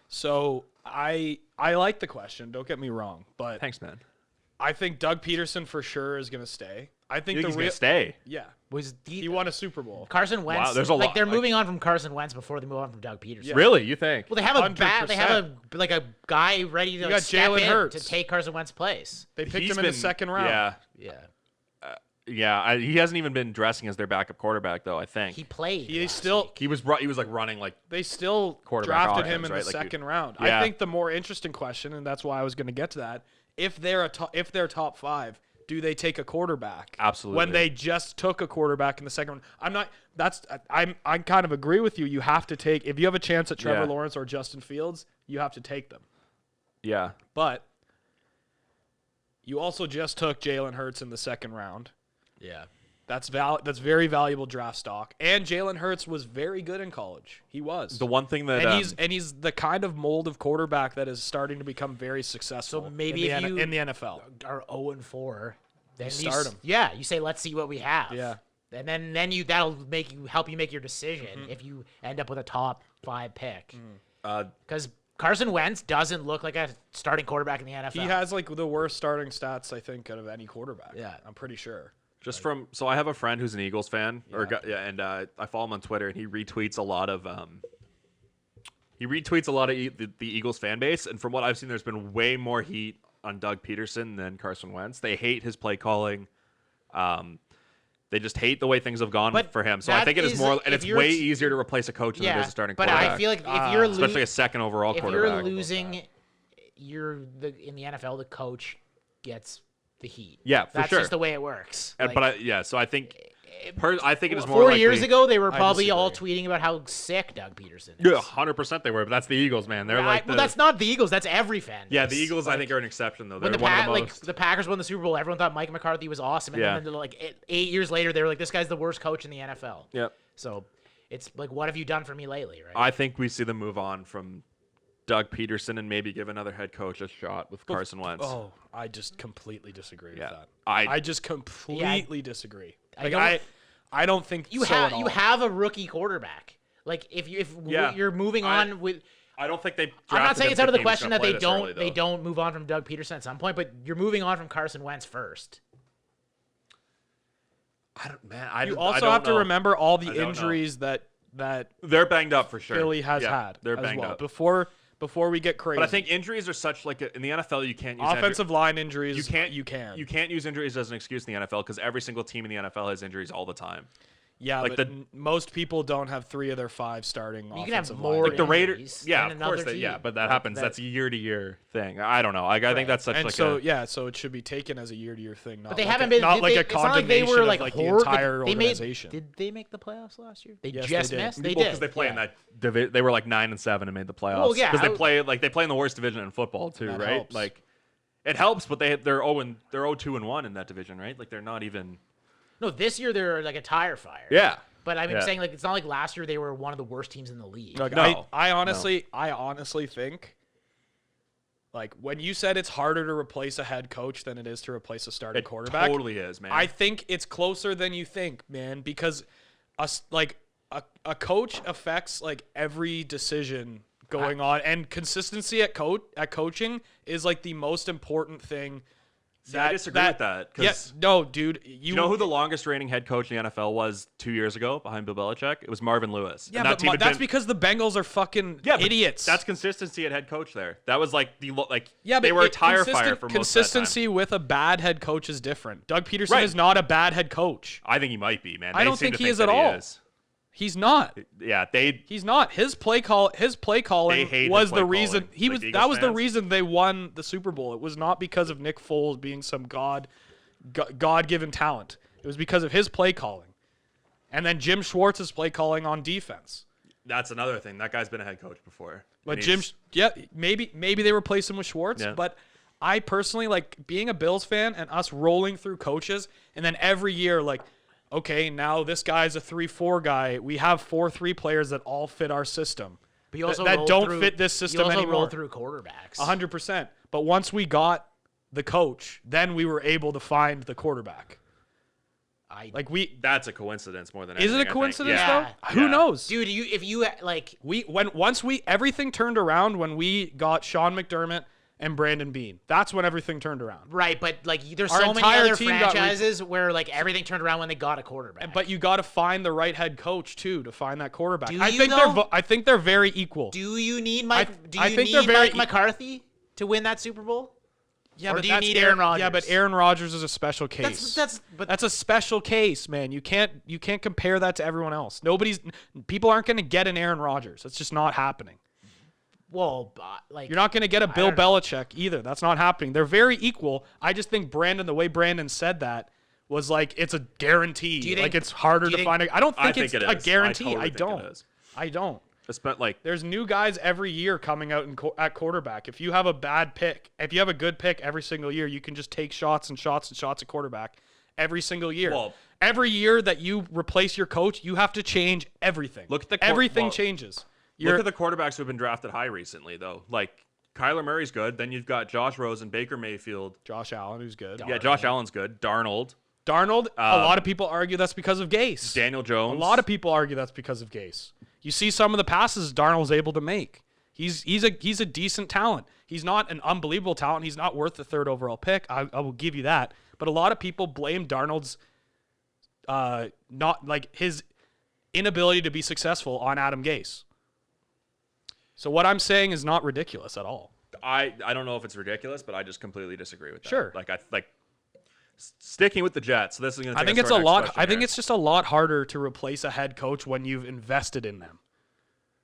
So I like the question. Don't get me wrong, but Thanks, man. I think Doug Peterson for sure is going to stay. I think You think the he's real gonna stay? yeah. Was He won a Super Bowl. Carson Wentz? Wow, there's a lot- They're like- moving on from Carson Wentz before they move on from Doug Peterson. Really? You think? Well, they have a bat. They have 100%. a guy ready to got step Jalen in Hurts. to take Carson Wentz's place. They picked He's him in the second round. Yeah. Yeah, He hasn't even been dressing as their backup quarterback though. I think he played. He last still week. he was like running like they still Quarterback drafted him offense, in right? the Like second round. yeah. I think the more interesting question, and that's why I was going to get to that, if they're top 5, do they take a quarterback? Absolutely. When they just took a quarterback in the second round. I kind of agree with you. You have to take, if you have a chance at Trevor Yeah. Lawrence or Justin Fields, you have to take them. yeah. But you also just took Jalen Hurts in the second round. Yeah. That's very valuable draft stock. And Jalen Hurts was very good in college. He was. The one thing that And he's the kind of mold of quarterback that is starting to become very successful. So maybe if you in the NFL. are 0-4, then you start him. Yeah, you say let's see what we have. Yeah. And then that'll help you make your decision if you end up with a top 5 pick. Because Carson Wentz doesn't look like a starting quarterback in the NFL. He has like the worst starting stats I think out of any quarterback. Yeah. I'm pretty sure. so I have a friend who's an Eagles fan, and I follow him on Twitter, and he retweets a lot of the Eagles fan base, and from what I've seen, there's been way more heat on Doug Peterson than Carson Wentz. They hate his play calling. They just hate the way things have gone But for him. So I that think it is is, more, like, and if it's you're way t- easier to replace a coach than it is a starting but quarterback. I feel like if you're especially a second overall if quarterback. you're losing, in the NFL, the coach gets the heat. Yeah, for That's sure. just the way it works. And, so I think I think it is more 4 likely, years ago, they were probably disagree. all tweeting about how sick Doug Peterson is. Yeah, 100% they were, but that's the Eagles, man. They're like well, that's not the Eagles. That's every fan. yeah, base. the Eagles I Like, think are an exception though. when They're the one of the like most. the Packers won the Super Bowl, everyone thought Mike McCarthy was awesome, and Yeah. then like 8 years later, they were like, "This guy's the worst coach in the NFL." Yep. So it's like, what have you done for me lately, right? I think we see them move on from Doug Peterson and maybe give another head coach a shot with Carson Wentz. Oh, I just completely disagree Yeah. with that. I- I just completely disagree. Like don't- I don't think you so have at you all. have a rookie quarterback. Like if Yeah. you're moving on with. I don't think they. I'm not saying it's out of the question that they don't. don't move on from Doug Peterson at some point, but you're moving on from Carson Wentz first. You also have to remember all the I don't know. injuries that they're banged up for sure. Philly has Yeah, had They're as banged well. up. Before we get crazy. But I think injuries are such like in the NFL you can't use offensive line injuries. You can't. You can. You can't use injuries as an excuse in the NFL because every single team in the NFL has injuries all the time. Yeah, like but most people don't have 3 of their 5 starting You can have offensive more line. Like the injuries Raiders, than yeah, of another course, team. but that happens. That's a year-to-year thing. I don't know. I think that's such And like so a so it should be taken as a year-to-year thing. Not But they like haven't a, been. not did like they, a it's not like they condemnation were of like like the horrible. entire They organization. did they make the playoffs last year? They Yes, just they did. missed. They well, did because they play in yeah. that they were like 9-7 and made the playoffs. Well, yeah, because they play in the worst division in football too, That right? helps. Like it helps, but they're 0-2-1 in that division, right? Like they're not even. No, this year they're like a tire fire. Yeah. But I'm Yeah. saying like it's not like last year they were one of the worst teams in the league. Like, No. I honestly think, like when you said it's harder to replace a head coach than it is to replace a starting It quarterback, totally is, man. I think it's closer than you think, man, because a coach affects like every decision going on, and consistency at coaching is like the most important thing I disagree with that. Yes, no, dude. You know who the longest reigning head coach in the NFL was 2 years ago behind Bill Belichick? It was Marvin Lewis. Yeah, but that's because the Bengals are fucking idiots. That's consistency at head coach there. That was like yeah, they were a tire fire for most of that time. Consistency with a bad head coach is different. Doug Peterson is not a bad head coach. I think he might be, man. I don't think he is at all. He's not. Yeah, he's not. His play calling was the reason that was the reason they won the Super Bowl. It was not because of Nick Foles being some God-given talent. It was because of his play calling. And then Jim Schwartz's play calling on defense. That's another thing. That guy's been a head coach before. But maybe they replace him with Schwartz, but I personally like being a Bills fan and us rolling through coaches and then every year like okay, now this guy's a 3-4 guy. We have 4-3 players that all fit our system. But you also that don't fit this system anymore. You also roll through quarterbacks. 100%. But once we got the coach, then we were able to find the quarterback. That's a coincidence more than anything. Is it a coincidence though? Yeah. Who knows? Dude, once everything turned around when we got Sean McDermott and Brandon Beane. That's when everything turned around. Right, but like there's Our so many entire other team got franchises where like everything turned around when they got a quarterback. But you got to find the right head coach too to find that quarterback. I think they're very equal. Do you need Mike McCarthy to win that Super Bowl? Yeah, or but do you need Aaron Rodgers? Yeah, but Aaron Rodgers is a special case. That's a special case, man. You can't compare that to everyone else. People aren't going to get an Aaron Rodgers. It's just not happening. Well, you're not going to get a Bill Belichick either. That's not happening. They're very equal. I just think the way Brandon said that was like it's a guarantee. Do you think, it's harder to find. I don't think it's a guarantee. I don't. I don't. Like there's new guys every year coming out at quarterback. If you have a bad pick, if you have a good pick every single year, you can just take shots and shots and shots at quarterback every single year. Well, every year that you replace your coach, you have to change everything. Everything changes. Look at the quarterbacks who have been drafted high recently, though. Like, Kyler Murray's good. Then you've got Josh Rosen, Baker Mayfield. Josh Allen, who's good. Yeah, Josh Allen's good. Darnold, a lot of people argue that's because of Gase. Daniel Jones. A lot of people argue that's because of Gase. You see some of the passes Darnold's able to make. He's a decent talent. He's not an unbelievable talent. He's not worth the 3rd overall pick. I will give you that. But a lot of people blame Darnold's his inability to be successful on Adam Gase. So what I'm saying is not ridiculous at all. I don't know if it's ridiculous, but I just completely disagree with that. Sure. Sticking with the Jets. So this is going to. I think it's a lot. I think it's just a lot harder to replace a head coach when you've invested in them,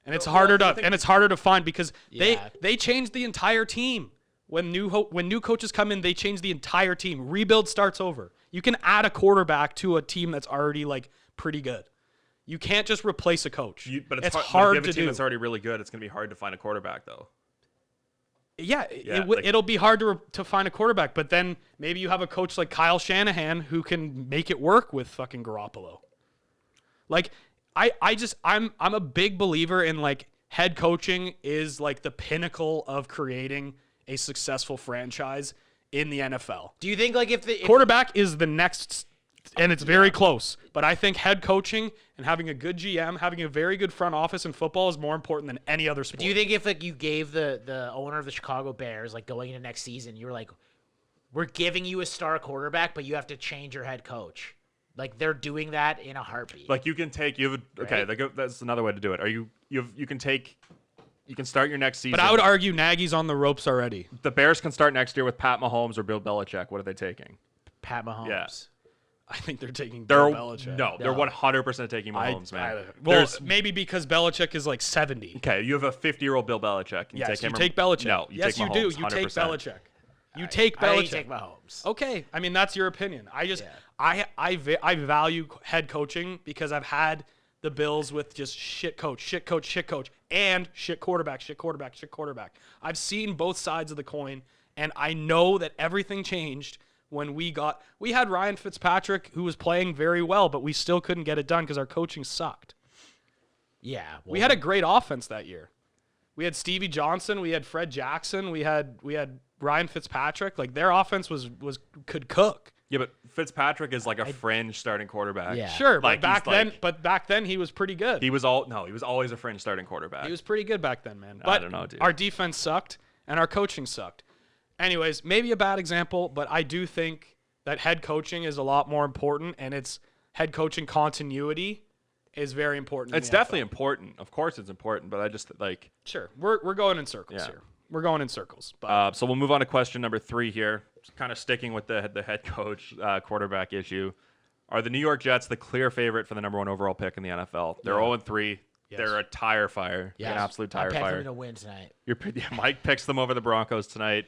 and it's harder to find because they change the entire team. When new coaches come in, they change the entire team. Rebuild starts over. You can add a quarterback to a team that's already like pretty good. You can't just replace a coach. But it's hard to do. If you have a team do. that's already really good, it's going to be hard to find a quarterback, though. Yeah, it'll be hard to find a quarterback. But then maybe you have a coach like Kyle Shanahan who can make it work with fucking Garoppolo. Like, I'm a big believer in like head coaching is like the pinnacle of creating a successful franchise in the NFL. Do you think like if quarterback is the next? And it's very close. But I think head coaching and having a good GM, having a very good front office in football is more important than any other sport. Do you think if like you gave the owner of the Chicago Bears, like going into next season, you were like, we're giving you a star quarterback, but you have to change your head coach. Like they're doing that in a heartbeat. Like you can take that's another way to do it. You can start your next season. But I would argue Nagy's on the ropes already. The Bears can start next year with Pat Mahomes or Bill Belichick. What are they taking? Pat Mahomes. Yeah. I think they're taking Bill Belichick. No, they're 100% taking Mahomes, man. Maybe because Belichick is like 70. Okay, you have a 50-year-old Bill Belichick. You take Belichick. No, yes, take Mahomes, you do. You 100%. take Belichick. You take Belichick. You take Mahomes. Okay, I mean that's your opinion. I value head coaching because I've had the Bills with just shit coach, and shit quarterback. I've seen both sides of the coin, and I know that everything changed when we had Ryan Fitzpatrick who was playing very well, but we still couldn't get it done because our coaching sucked. Yeah. We had a great offense that year. We had Stevie Johnson, we had Fred Jackson, we had Ryan Fitzpatrick. Like their offense could cook. Yeah, but Fitzpatrick is like a fringe starting quarterback. Yeah. Sure, but back then he was pretty good. He was always a fringe starting quarterback. He was pretty good back then, man. I don't know, dude. Our defense sucked and our coaching sucked. anyways, maybe a bad example, but I do think that head coaching is a lot more important, and it's head coaching continuity is very important. It's definitely important. Of course, it's important, but I just like sure we're going in circles here. We're going in circles. But so we'll move on to question number 3 here. Kind of sticking with the head coach quarterback issue. Are the New York Jets the clear favorite for the number 1 overall pick in the NFL? They're 0-3. Yes. They're a tire fire. Yes. An absolute tire I'm picking fire. them to win tonight. Mike picks them over the Broncos tonight.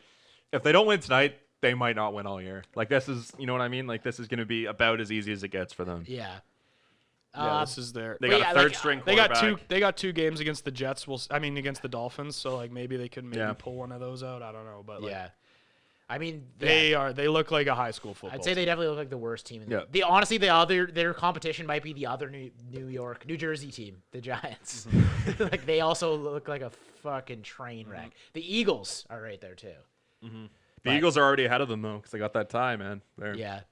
If they don't win tonight, they might not win all year. Like this is, you know what I mean? Like this is going to be about as easy as it gets for them. Yeah. this is their. They got a third string quarterback. They got 2 games against the Jets. Against the Dolphins. So like maybe they could pull one of those out. I don't know, but Yeah. I mean, they look like a high school football. I'd say they definitely look like the worst team. Yeah. Their competition might be the other New Jersey team, the Giants. Mm-hmm. Like they also look like a fucking train wreck. The Eagles are right there too. The Eagles are already ahead of them though, because they got that tie, man. Yeah.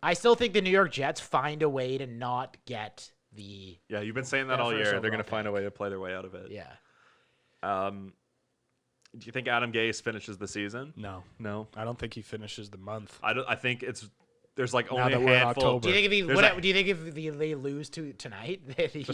I still think the New York Jets find a way to not get the. Yeah, you've been saying that Yeah, all first year. They're overall going to find a pick. way to play their way out of it. Yeah. Do you think Adam Gase finishes the season? No, No. I don't think he finishes the month. I think there's like Now only that a we're in handful. October. Do you think if There's they lose tonight, that he,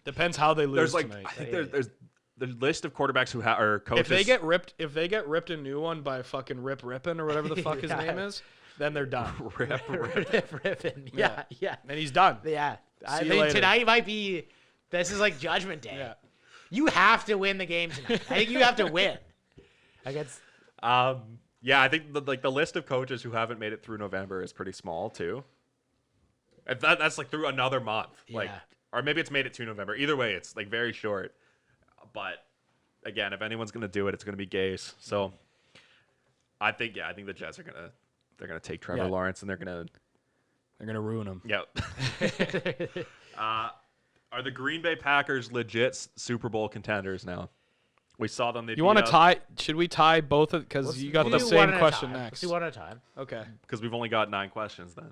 Depends how they lose There's like tonight. I think there's the list of quarterbacks who are coaches. If they get ripped a new one by fucking Rip Rippin or whatever the fuck his Yeah. name is, then they're done. Rippin'. Yeah. And he's done. Yeah. I See you think later. tonight might be. This is like Judgment Day. Yeah. You have to win the game tonight. I think you have to win. Against. Yeah, I think the list of coaches who haven't made it through November is pretty small too. And that's like through another month, like, Yeah. or maybe it's made it to November. Either way, it's like very short. But again, if anyone's gonna do it, it's gonna be Gase. So I think the Jets are gonna take Trevor Yeah. Lawrence and they're gonna ruin him. yeah. Are the Green Bay Packers legit Super Bowl contenders now? We saw them. You want to tie? Should we tie both? Because you got the same question next. Let's do one at a time. Okay. because we've only got 9 questions then.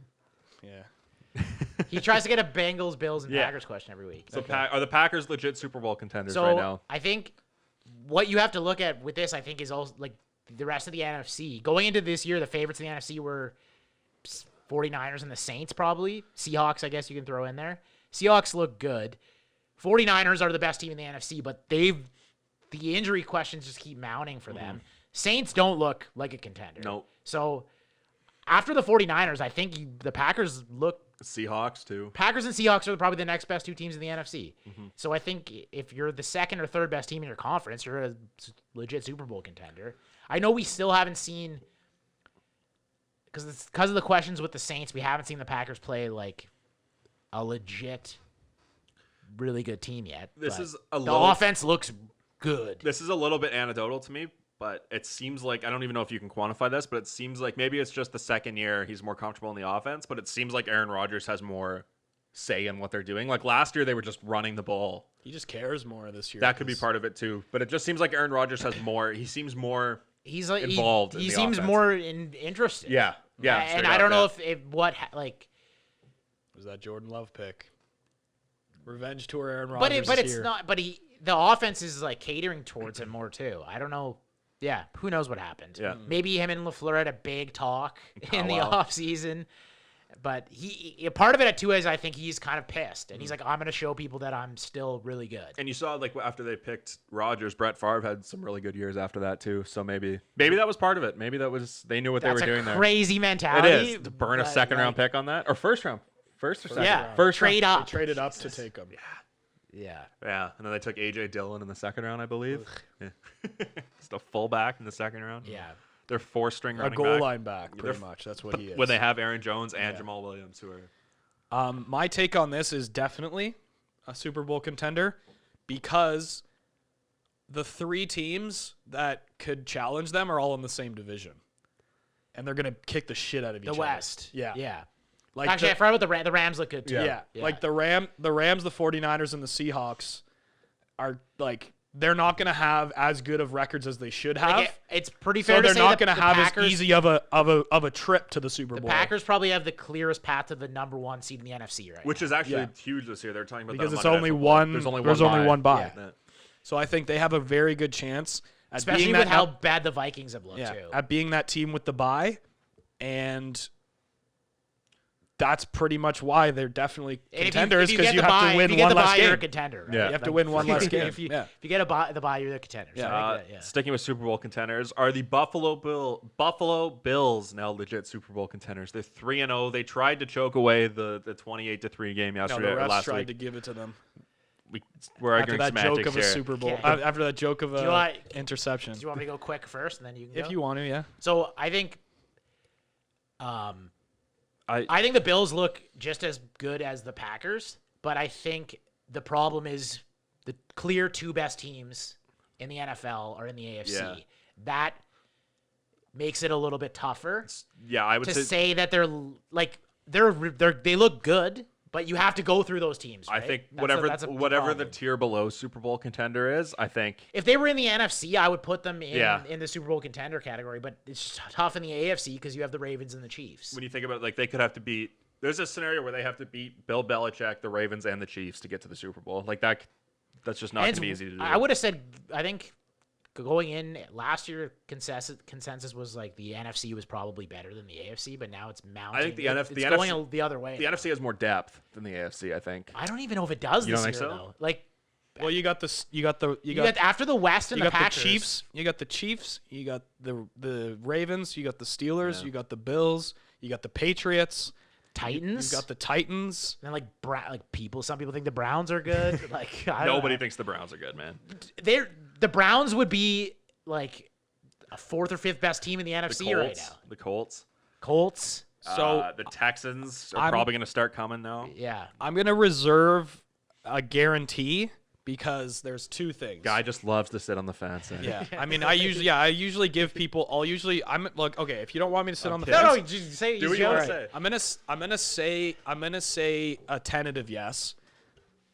Yeah. He tries to get a Bengals, Bills, and Yeah. Packers question every week. So are the Packers legit Super Bowl contenders So right now? I think what you have to look at with this, I think, is also like the rest of the NFC. Going into this year, the favorites in the NFC were 49ers and the Saints, probably. Seahawks, I guess you can throw in there. Seahawks look good. 49ers are the best team in the NFC, but the injury questions just keep mounting for them. Saints don't look like a contender. Nope. So after the 49ers, I think the Packers look. Seahawks too. Packers and Seahawks are probably the next best 2 teams in the NFC. So I think if you're the second or third best team in your conference, you're a legit Super Bowl contender. I know we still haven't seen, because of the questions with the Saints, we haven't seen the Packers play like a legit, really good team yet. This but is a the little- offense looks good. This is a little bit anecdotal to me, but it seems like, I don't even know if you can quantify this, but it seems like maybe it's just the second year he's more comfortable in the offense, but it seems like Aaron Rodgers has more say in what they're doing. Like last year, they were just running the ball. He just cares more this year. That could be part of it too, but it just seems like Aaron Rodgers has more. He seems more. He's like involved in He the seems offense. more interested. Yeah. and straight I up, don't know yeah. if what like. Was that Jordan Love pick? Revenge tour Aaron But Rodgers. it's not. But the offense is like catering towards him more too. I don't know. Yeah, who knows what happened? Yeah. Maybe him and LaFleur had a big talk in the wow. offseason. But part of it too is I think he's kind of pissed, and he's like, I'm going to show people that I'm still really good. And you saw like after they picked Rodgers, Brett Favre had some really good years after that too. So maybe that was part of it. Maybe that was they knew what That's they were a doing there. crazy mentality. It is to burn a but, second round like, pick on that or first or second. Yeah, First trade round. up. They traded up to take him. Yeah. Yeah, and then they took AJ Dillon in the second round, I believe. Yeah. Just a fullback in the second round. Yeah. They're 4-string A running goal back. line back, pretty They're- much. That's what he is. When they have Aaron Jones and Jamal Williams, who are My take on this is definitely a Super Bowl contender because the 3 teams that could challenge them are all in the same division. And they're going to kick the shit out of each The other. West. Yeah. Yeah. Like Actually, I forgot about the Rams look good too. Yeah. Like the Rams, the 49ers, and the Seahawks are like they're not going to have as good of records as they should have. Like it's pretty fair So to they're say not that going to the have Packers, as easy of a trip to the Super The Bowl. Packers probably have the clearest path to the number 1 seed in the NFC right which now. is actually Yeah. huge this year. They're talking about because that it's on Monday only Night Football. one. There's only one bye. one bye. Yeah. So I think they have a very good chance. Especially with how bad the Vikings have looked, too. At being that team with the bye, and that's pretty much why they're definitely contenders, because you have to win one less game. You're a contender, right? Yeah. You have to win one less game. If you get the bye, you're the contender. So Sticking with Super Bowl contenders, are the Buffalo Bills now legit Super Bowl contenders? They're 3-0. They tried to choke away the 28-3 game yesterday. No, the refs last tried week. to give it to them. We're arguing After that joke of a here. Super Bowl. After that joke of a interception. Do you want me to go quick first, and then you can go? If you want to, yeah. So I think I think the Bills look just as good as the Packers, but I think the problem is the clear two best teams in the NFL are in the AFC. Yeah. That makes it a little bit tougher. Yeah, I would say that they look good, but you have to go through those teams. Right? I think That's a whatever the problem. tier below Super Bowl contender is, I think If they were in the NFC, I would put them in the Super Bowl contender category, but it's tough in the AFC because you have the Ravens and the Chiefs. when you think about it, like they could have to beat. There's a scenario where they have to beat Bill Belichick, the Ravens, and the Chiefs to get to the Super Bowl. Like that, that's just not going to be easy to do. I would have said, I think going in last year, consensus was like the NFC was probably better than the AFC, but now it's mounting. I think the It's NFC going the other way. The NFC has more depth than the AFC. I think. I don't even know if it does You this don't year think so? though. Like Well, you got after the West and you the got Packers. the Chiefs, you got the Chiefs, you got the Ravens, you got the Steelers, you got the Bills, you got the Patriots, Titans. you got the Titans. And some people think the Browns are good. Like Nobody thinks the Browns are good, man. The Browns would be like a fourth or fifth best team in the NFC right now. The Colts. So The Texans are probably going to start coming now. Yeah. I'm gonna reserve a guarantee because there's two things. Guy just loves to sit on the fence. Yeah, I mean, I usually give people. Okay. If you don't want me to sit on the No, fence, just say. Do what you want to say. I'm gonna say a tentative yes,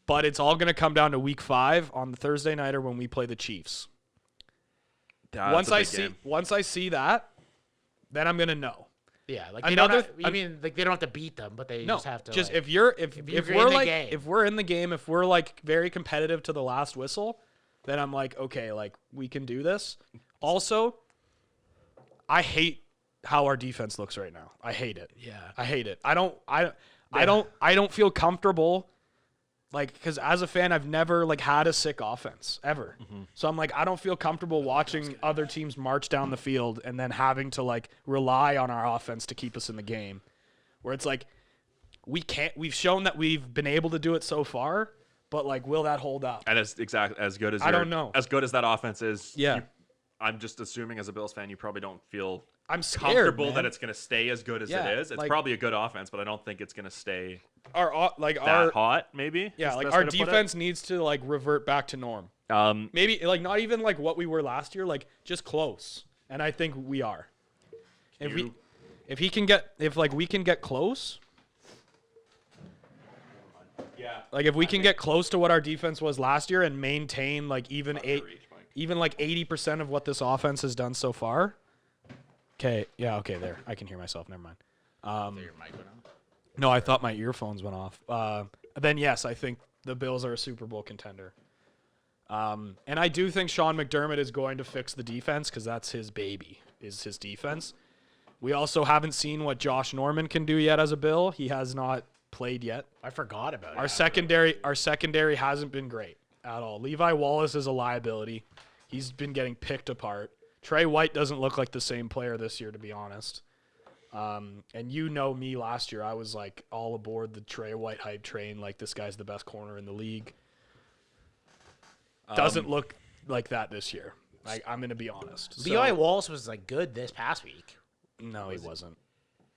but it's all gonna come down to Week 5 on the Thursday nighter when we play the Chiefs. Once I see that, then I'm gonna know. Yeah, like they Another- don't have to beat them, but they No, just have to. just like, if we're in the like game. if we're in the game, if we're like very competitive to the last whistle, then I'm like, okay, like we can do this. Also, I hate how our defense looks right now. I hate it. Yeah. I hate it. I don't feel comfortable, like, because as a fan, I've never like had a sick offense ever. So I'm like, I don't feel comfortable watching other teams march down the field and then having to like rely on our offense to keep us in the game. Where it's like we've shown that we've been able to do it so far, but like, will that hold up? And as good as I don't know. as good as that offense is. Yeah. I'm just assuming as a Bills fan, you probably don't feel I'm scared, comfortable man. that it's going to stay as good as Yeah, it is. It's like- probably a good offense, but I don't think it's going to stay Our that hot. Maybe. yeah, is the like best our way to put it. defense needs to like revert back to norm. Maybe like not even like what we were last year, like just close. And I think we are. If we can get close. Yeah. Like if we can get close to what our defense was last year and maintain like even like 80% of what this offense has done so far. Okay, yeah, okay, there. I can hear myself. Never mind. Your mic went on. No, I thought my earphones went off. Then yes, I think the Bills are a Super Bowl contender. And I do think Sean McDermott is going to fix the defense because that's his baby, is his defense. We also haven't seen what Josh Norman can do yet as a Bill. He has not played yet. I forgot about it. Our secondary hasn't been great at all. Levi Wallace is a liability. He's been getting picked apart. Trey White doesn't look like the same player this year, to be honest. And you know me last year, I was like all aboard the Trey White hype train. Like, this guy's the best corner in the league. Doesn't look like that this year. I'm going to be honest. Levi Wallace was like good this past week. No, he wasn't.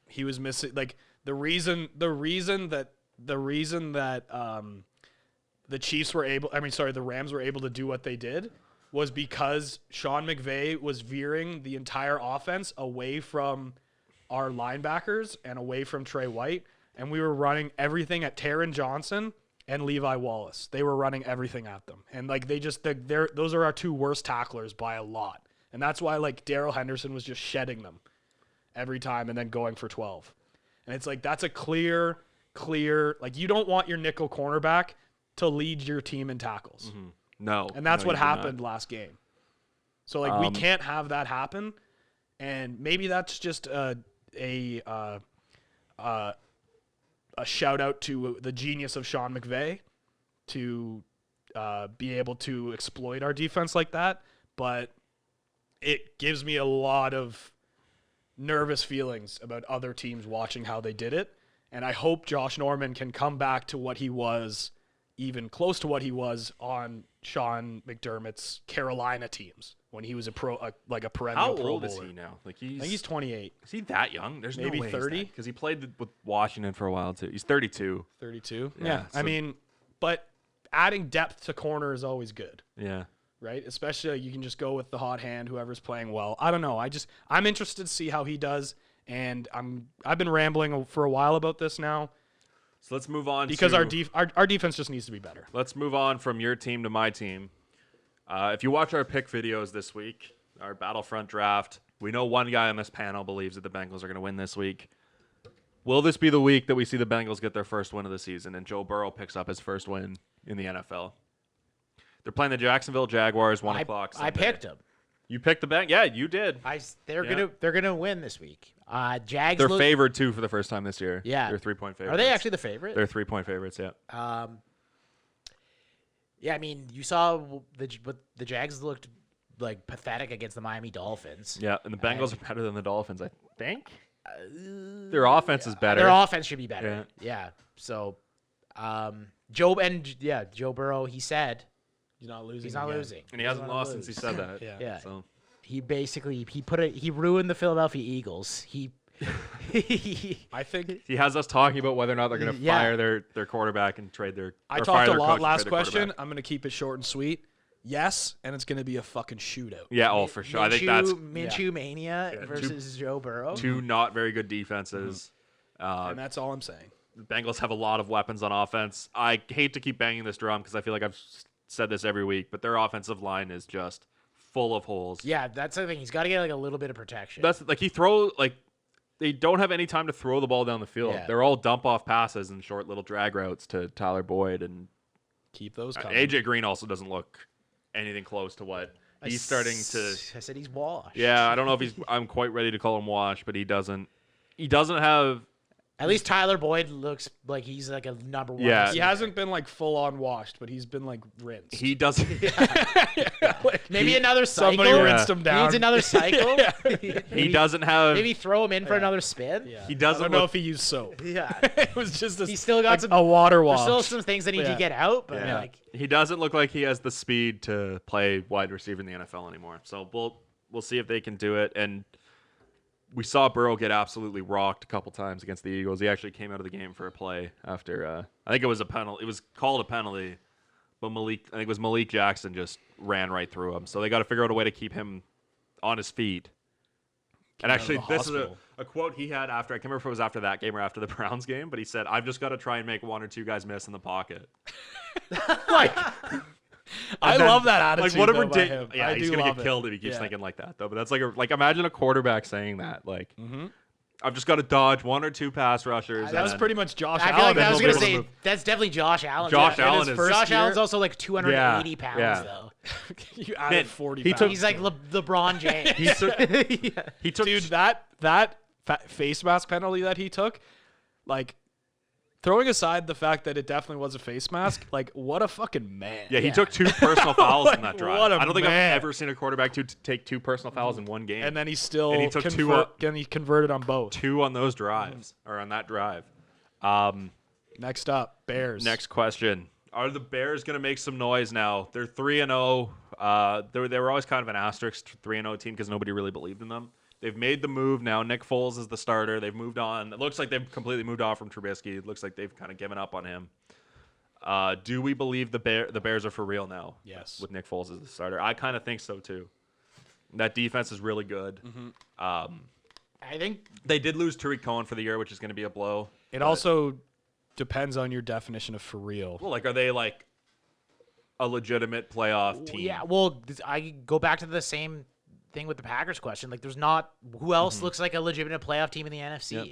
He was missing like the reason that the Rams were able to do what they did was because Sean McVay was veering the entire offense away from our linebackers and away from Trey White, and we were running everything at Taron Johnson and Levi Wallace. They were running everything at them, and like those are our two worst tacklers by a lot, and that's why like Darrell Henderson was just shedding them every time and then going for 12. And it's like that's a clear like you don't want your nickel cornerback to lead your team in tackles. No. And that's no, what you do not. happened last game. So like we can't have that happen, and maybe that's just a shout out to the genius of Sean McVay to be able to exploit our defense like that. But it gives me a lot of nervous feelings about other teams watching how they did it. And I hope Josh Norman can come back to what he was, even close to what he was on Sean McDermott's Carolina teams when he was a perennial How Pro old is Bowler. he now? Like I think he's 28, is he that young? There's Maybe no way 30? because he played with Washington for a while too. He's 32. 32. Yeah, Yeah. I so- mean, but adding depth to corner is always good, Yeah. right? Especially you can just go with the hot hand, whoever's playing well. I don't know. I'm interested to see how he does. And I've been rambling for a while about this now So let's move on because to, our defense just needs to be better. let's move on from your team to my team. If you watch our pick videos this week, our Battlefront draft, we know one guy on this panel believes that the Bengals are going to win this week. Will this be the week that we see the Bengals get their first win of the season and Joe Burrow picks up his first win in the NFL? They're playing the Jacksonville Jaguars, 1 o'clock Sunday. I picked him. You picked the Bengals? Yeah, you did. They're gonna win this week. Jags. They're favored, too, for the first time this year. Yeah. They're 3-point favorites. Are they actually the favorite? They're 3-point favorites, yeah. Yeah, I mean, you saw the Jags looked like pathetic against the Miami Dolphins. Yeah, and the Bengals are better than the Dolphins, I think. Their offense is better. Their offense should be better. Yeah. So, Joe Burrow, he said He's not losing. he's not again. losing. And he hasn't lost since he said that. Yeah. So He basically he ruined the Philadelphia Eagles. I think he has us talking about whether or not they're going to Yeah. fire their quarterback and trade their. I or talked fire a their coach lot and last trade their question. quarterback. I'm going to keep it short and sweet. Yes, and it's going to be a fucking shootout. Yeah, oh for sure. I think that's Minshew mania versus Joe Burrow. two not very good defenses. And that's all I'm saying. The Bengals have a lot of weapons on offense. I hate to keep banging this drum because I feel like I've said this every week, but their offensive line is just full of holes. Yeah, that's the thing. He's got to get like a little bit of protection. That's like they don't have any time to throw the ball down the field. Yeah. They're all dump off passes and short little drag routes to Tyler Boyd and Keep those coming. AJ Green also doesn't look anything close to what he's starting to. I said he's washed. Yeah, I don't know if I'm quite ready to call him washed, but he doesn't have. At least Tyler Boyd looks like he's like a number one. Yeah. He hasn't been like full on washed, but he's been like rinsed. He doesn't. Maybe another cycle. Somebody rinsed him He down. needs another cycle. He doesn't have. Maybe throw him in for another spin. Yeah. He doesn't I don't know look- if he used soap. Yeah. It was just He's still got some a water wash. There's still some things that need to Yeah. get out, but Yeah. like He doesn't look like he has the speed to play wide receiver in the NFL anymore. So we'll see if they can do it. And we saw Burrow get absolutely rocked a couple times against the Eagles. He actually came out of the game for a play after I think it was a penalty. It was called a penalty, but Malik Jackson just ran right through him. So they got to figure out a way to keep him on his feet. And actually, the this is hospital. a quote he had after, I can't remember if it was after that game or after the Browns game, but he said, "I've just got to try and make one or two guys miss in the pocket." like, I then- love that attitude. Like, what a though, by ridiculous. him. Yeah, I he's do going to love get it. killed if he keeps Yeah. thinking like that, though. But that's like imagine a quarterback saying that. Like, I've just got to dodge one or two pass rushers. That was and pretty much Josh I Allen. feel like I was nobody gonna will say move. that's definitely Josh Allen. Josh Yeah. Allen his is. first Josh year- Allen's also like 280 pounds yeah. though. You added Man, 40 he pounds. took- He's like LeBron James. He took. Dude, that face mask penalty that he took, like, throwing aside the fact that it definitely was a face mask, like, what a fucking man. Yeah, he took two personal fouls in that drive. What a I don't think man. I've ever seen a quarterback take two personal fouls in one game. And then he still And he took and he converted on both. two on those drives or on that drive. Next up, Bears. Next question: are the Bears going to make some noise now? They're 3-0. They were always kind of an asterisk 3-0 team because nobody really believed in them. They've made the move now. Nick Foles is the starter. They've moved on. It looks like they've completely moved off from Trubisky. It looks like they've kind of given up on him. Do we believe the Bears are for real now? Yes. With Nick Foles as the starter, I kind of think so too. That defense is really good. I think They did lose Tariq Cohen for the year, which is going to be a blow. It also depends on your definition of for real. Well, like, are they like a legitimate playoff team? yeah. Well, I go back to the same thing with the Packers question. Like, there's not who else looks like a legitimate playoff team in the NFC. Yep.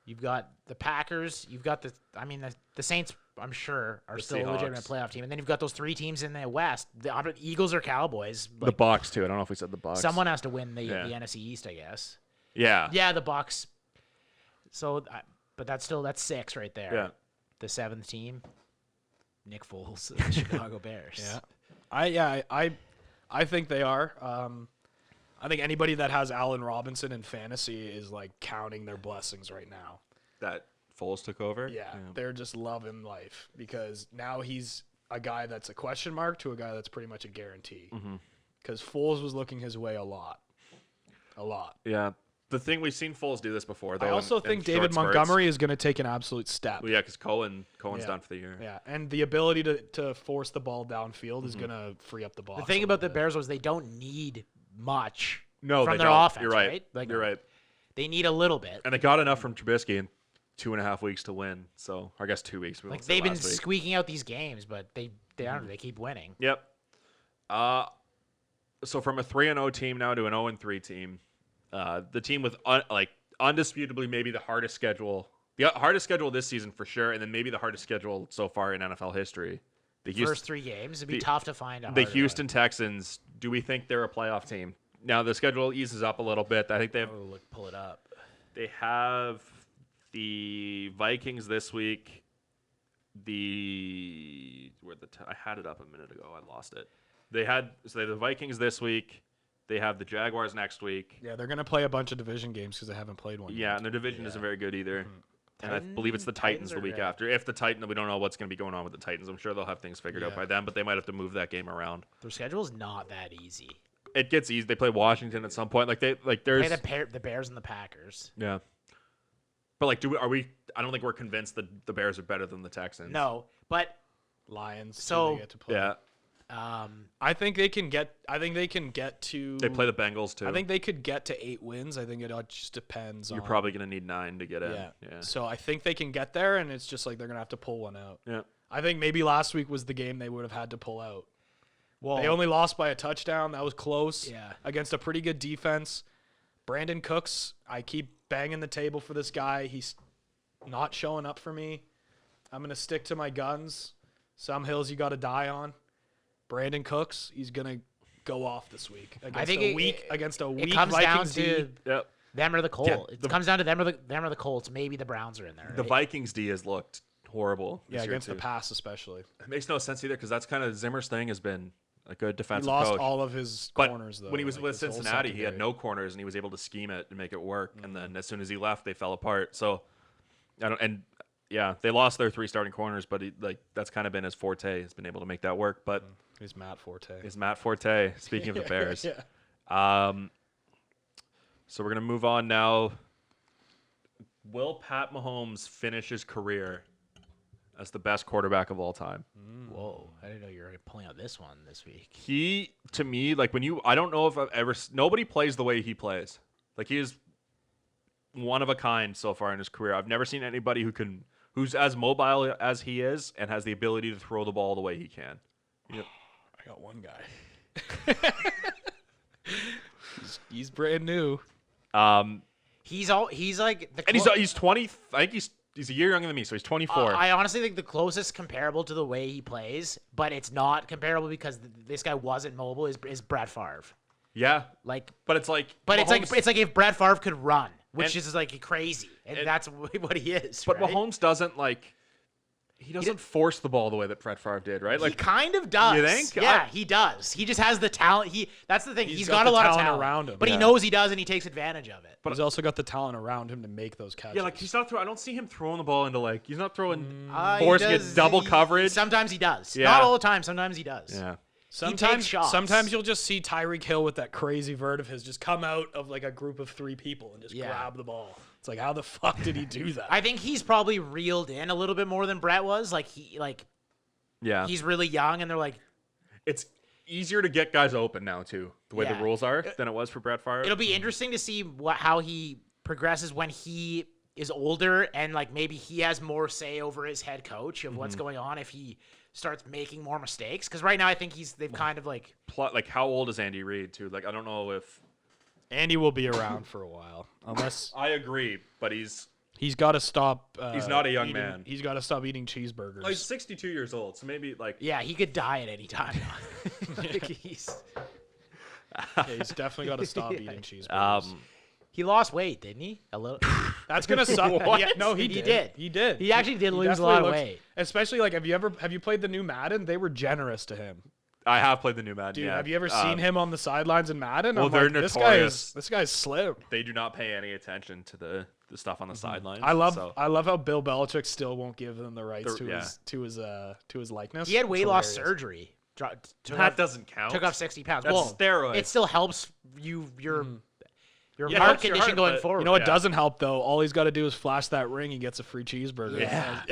You've got the Packers. You've got the Saints. I'm sure are still a legitimate playoff team, and then you've got those 3 teams in the West: the Eagles or Cowboys. The Bucks too. I don't know if we said the Bucks. Someone has to win the NFC East, I guess. Yeah. Yeah, the Bucks. So, but that's 6 right there. Yeah. The 7th team, Nick Foles, the Chicago Bears. Yeah. I think they are. I think anybody that has Allen Robinson in fantasy is like counting their blessings right now. That Foles took over? Yeah, they're just loving life because now he's a guy that's a question mark to a guy that's pretty much a guarantee. Because Foles was looking his way a lot. Yeah. The thing, we've seen Foles do this before, though. I also think David Montgomery is going to take an absolute step. Well, yeah, because Cohen's done for the year. Yeah, and the ability to force the ball downfield is going to free up the ball. The thing about the Bears was they don't need much from their don't. offense. You're right. Like, You're right. They need a little bit. And they got enough from Trubisky in 2.5 weeks to win. So, I guess 2 weeks. Like, they've been squeaking out these games, but they keep winning. Yep. So from a 3-0 team now to an 0-3 team, the team with undisputably maybe the hardest schedule this season for sure, and then maybe the hardest schedule so far in NFL history. First 3 games, it'd be tough to find out. The Houston Texans. Do we think they're a playoff team? Now the schedule eases up a little bit. I think they have. Pull it up. They have the Vikings this week. I had it up a minute ago. I lost it. They have the Vikings this week. They have the Jaguars next week. Yeah, they're going to play a bunch of division games because they haven't played one. Yeah, and their division isn't very good either. And I believe it's the Titans the week after. If the Titans, we don't know what's going to be going on with the Titans. I'm sure they'll have things figured out by then, but they might have to move that game around. Their schedule's not that easy. It gets easy. They play Washington at some point. There's the Bears and the Packers. Yeah. But I don't think we're convinced that the Bears are better than the Texans. No, but Lions. So they get to play. Yeah. I think they can get to. They play the Bengals too. I think they could get to 8 wins. I think it all just depends. You're probably going to need 9 to get in. Yeah. Yeah. So I think they can get there, and it's just like they're going to have to pull one out. Yeah. I think maybe last week was the game they would have had to pull out. Well, they only lost by a touchdown. That was close. Yeah. Against a pretty good defense. Brandon Cooks, I keep banging the table for this guy. He's not showing up for me. I'm going to stick to my guns. Some hills you got to die on. Brandon Cooks, he's going to go off this week against a weak it comes Vikings down to D. them or the Colts. It comes down to them or the Colts. Maybe the Browns are in there. The Vikings D has looked horrible. Yeah, against the pass especially. It makes no sense either because that's kind of Zimmer's thing has been a good defensive coach. He lost coach. all of his corners, though. When he was with Cincinnati, he had no corners, and he was able to scheme it and make it work. And then as soon as he left, they fell apart. So, they lost their 3 starting corners, but that's kind of been his forte. He's been able to make that work. But he's Matt Forte. Speaking of the Bears. Yeah. So we're going to move on now. Will Pat Mahomes finish his career as the best quarterback of all time? Whoa. I didn't know you were pulling out this one this week. He, to me, I don't know if I've ever, nobody plays the way he plays. He is one of a kind so far in his career. I've never seen anybody who's as mobile as he is and has the ability to throw the ball the way he can. I got one guy. he's brand new. He's like the he's 20. I think he's a year younger than me, so he's 24. I honestly think the closest comparable to the way he plays, but it's not comparable because this guy wasn't mobile. Is Brett Favre? Yeah, but it's like if Brett Favre could run, which is crazy, and that's what he is. But right? Mahomes doesn't He doesn't force the ball the way that Brett Favre did, right? He kind of does. You think? Yeah, he does. He just has the talent. That's the thing. He's got the a lot of talent talent around him. but he knows he does, and he takes advantage of it. But he's also got the talent around him to make those catches. Yeah, he's not throwing. I don't see him throwing the ball into he's not throwing He forcing does- it double coverage. Sometimes he does. Yeah. Not all the time. Sometimes he does. Yeah. takes shots. Sometimes you'll just see Tyreek Hill with that crazy vert of his just come out of a group of 3 people and just grab the ball. It's like, how the fuck did he do that? I think he's probably reeled in a little bit more than Brett was. Yeah. He's really young, and they're like, it's easier to get guys open now too, the way the rules are, than it was for Brett Favre. It'll be interesting to see how he progresses when he is older and maybe he has more say over his head coach of what's going on if he starts making more mistakes. Because right now I think they've kind of how old is Andy Reid too? I don't know if Andy will be around for a while, unless I agree, but he's He's got to stop. He's not a young eating- man. He's got to stop eating cheeseburgers. Oh, he's 62 years old, so maybe like Yeah, he could die at any time. Like, he's Yeah, he's definitely got to stop eating cheeseburgers. he lost weight, didn't he? A little. That's gonna suck. What? Yeah, no, he He did. did. He did. He actually did lose a definitely lot of looks- weight. Especially like, have you played the new Madden? They were generous to him. I have played the new Madden. Dude, yeah. have you ever seen him on the sidelines in Madden? well, I'm they're like, notorious. This guy's slim. They do not pay any attention to the stuff on the sidelines. I love so. how Bill Belichick still won't give them the rights Yeah. to his likeness. He had It's weight loss hilarious. surgery. That doesn't count. Took off 60 pounds. That's well, steroids. it still helps your Yeah, heart helps your condition heart, going but- forward. You know what Yeah. doesn't help though? All he's got to do is flash that ring. He gets a free cheeseburger. Yeah.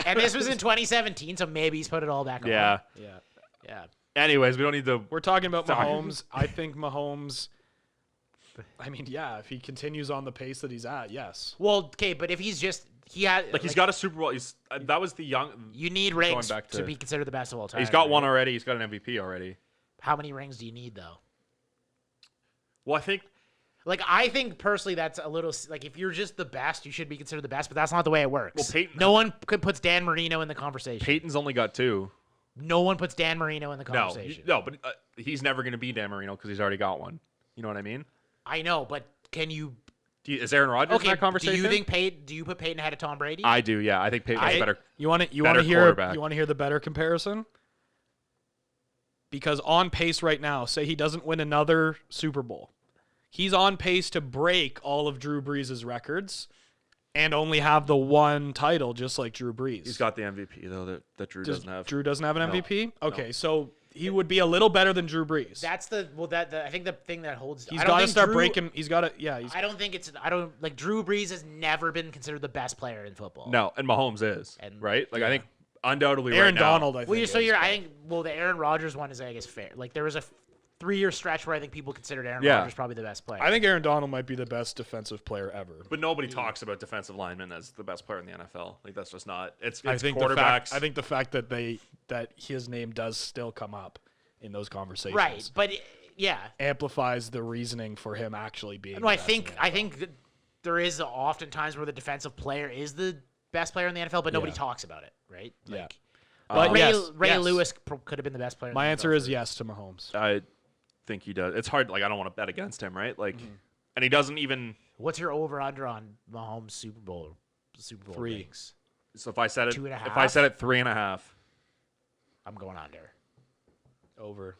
And this was in 2017, so maybe he's put it all back on. Yeah. Yeah. Anyways, we don't need to. We're talking about Sorry. Mahomes. I think Mahomes. I mean, yeah, if he continues on the pace that he's at, yes. Well, okay, but if he's just he had Like he's got a Super Bowl. He's that was the young. you need rings back to to- be considered the best of all time. He's got right? one already. He's got an MVP already. How many rings do you need though? Well, I think Like I think personally that's a little like if you're just the best, you should be considered the best, but that's not the way it works. Well, Peyton- no one puts Dan Marino in the conversation. Peyton's only got 2. No one puts Dan Marino in the No, conversation. but he's never going to be Dan Marino because he's already got one. You know what I mean? I know, but can you? Is Aaron Rodgers in Okay, that conversation? do you think Peyton? Do you put Peyton ahead of Tom Brady? I do. Yeah, I think Peyton's better. You want to Better hear quarterback. you want to hear the better comparison? Because on pace right now, say he doesn't win another Super Bowl, he's on pace to break all of Drew Brees' records and only have the one title, just like Drew Brees. He's got the MVP though that Drew doesn't have. Drew doesn't have an No. MVP. Okay, so he would be a little better than Drew Brees. That's I think the thing that holds. He's I don't got to think start Drew- breaking. He's got to. Yeah, he's. I don't think it's. I don't like Drew Brees has never been considered the best player in football. No, and Mahomes is And- right. Like I think undoubtedly Aaron right now. Donald. I think. Well, you're, so is, you're. but- I think. Well, the Aaron Rodgers one is, I guess, fair. Like there was a 3-year stretch where I think people considered Aaron Yeah. Rodgers probably the best player. I think Aaron Donald might be the best defensive player ever. But nobody talks about defensive linemen as the best player in the NFL. Like that's just not. It's I think quarterbacks. I think the fact that that his name does still come up in those conversations, right, but yeah. amplifies the reasoning for him actually being. No, the I best think in the I NFL. think that there is often times where the defensive player is the best player in the NFL, but nobody Yeah. talks about it, right? Yeah. Like, But Ray, yes, Ray yes. Lewis could have been the best player. My in the answer NFL is for- yes to Mahomes. I think he does. It's hard. Like I don't want to bet against him, right? Like, Mm-hmm. and he doesn't even. What's your over under on Mahomes Super Bowl 3. rings? So if I said it, 2.5? if I said it 3.5, I'm going under. Over.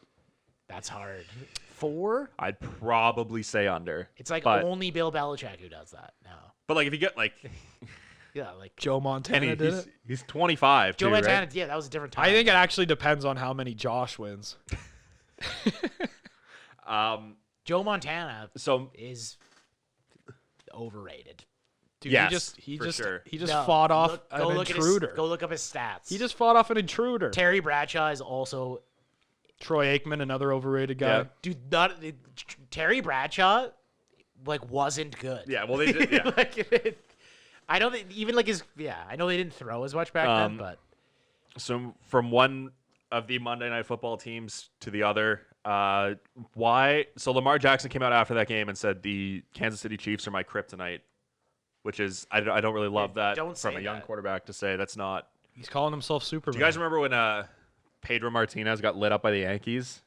That's hard. 4? I'd probably say under. It's like but, only Bill Belichick who does that now. But like if you get like, Yeah, like Joe Montana and did it. he's 25 Joe too, Montana. right? Yeah, that was a different time. I think it actually depends on how many Josh wins. Joe Montana So is overrated. Dude, Yes, he for just sure. fought off Go an look intruder. Go look up his stats. He just fought off an intruder. Terry Bradshaw is also Troy Aikman, another overrated guy. Yeah. dude. Terry Bradshaw like wasn't good. yeah, well they did. Yeah. Like, I don't think even like his. Yeah, I know they didn't throw as much back then, but So from one of the Monday Night Football teams to the other, why? So Lamar Jackson came out after that game and said the Kansas City Chiefs are my kryptonite, which is I don't really love that don't from say a young that. quarterback to say. That's not. He's calling himself Superman. Do you guys remember when Pedro Martinez got lit up by the Yankees?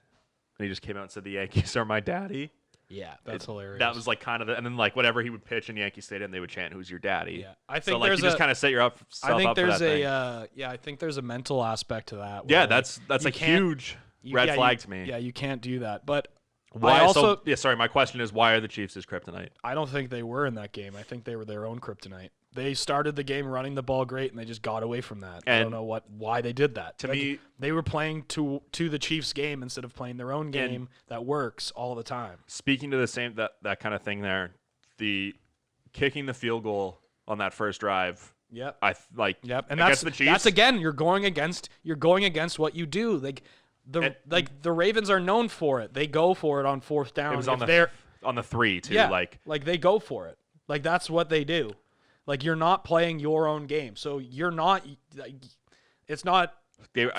And he just came out and said the Yankees are my daddy. yeah, That's hilarious. That was like kind of the, and then like whatever he would pitch in Yankee Stadium, they would chant, "Who's your daddy?" Yeah, I So think like there's you just a- kind of set yourself I think up for there's that thing. I think there's a mental aspect to that. Yeah, where, that's you a can't- huge you- red yeah, flag you- to me. Yeah, you can't do that. But Why? I also So, yeah, sorry. My question is, why are the Chiefs his kryptonite? I don't think they were in that game. I think they were their own kryptonite. They started the game running the ball great, and they just got away from that. I don't And know why they did that. to Like, me- they were playing to the Chiefs game instead of playing their own game that works all the time. Speaking to the same that kind of thing there, the kicking the field goal on that first drive. Yep. Yep. And against that's the Chiefs. that's again you're going against what you do. Like the Ravens are known for it. They go for it on fourth down. It was If on they're the 3 too. yeah, Like they go for it. Like that's what they do. Like you're not playing your own game, so you're not. Like, it's not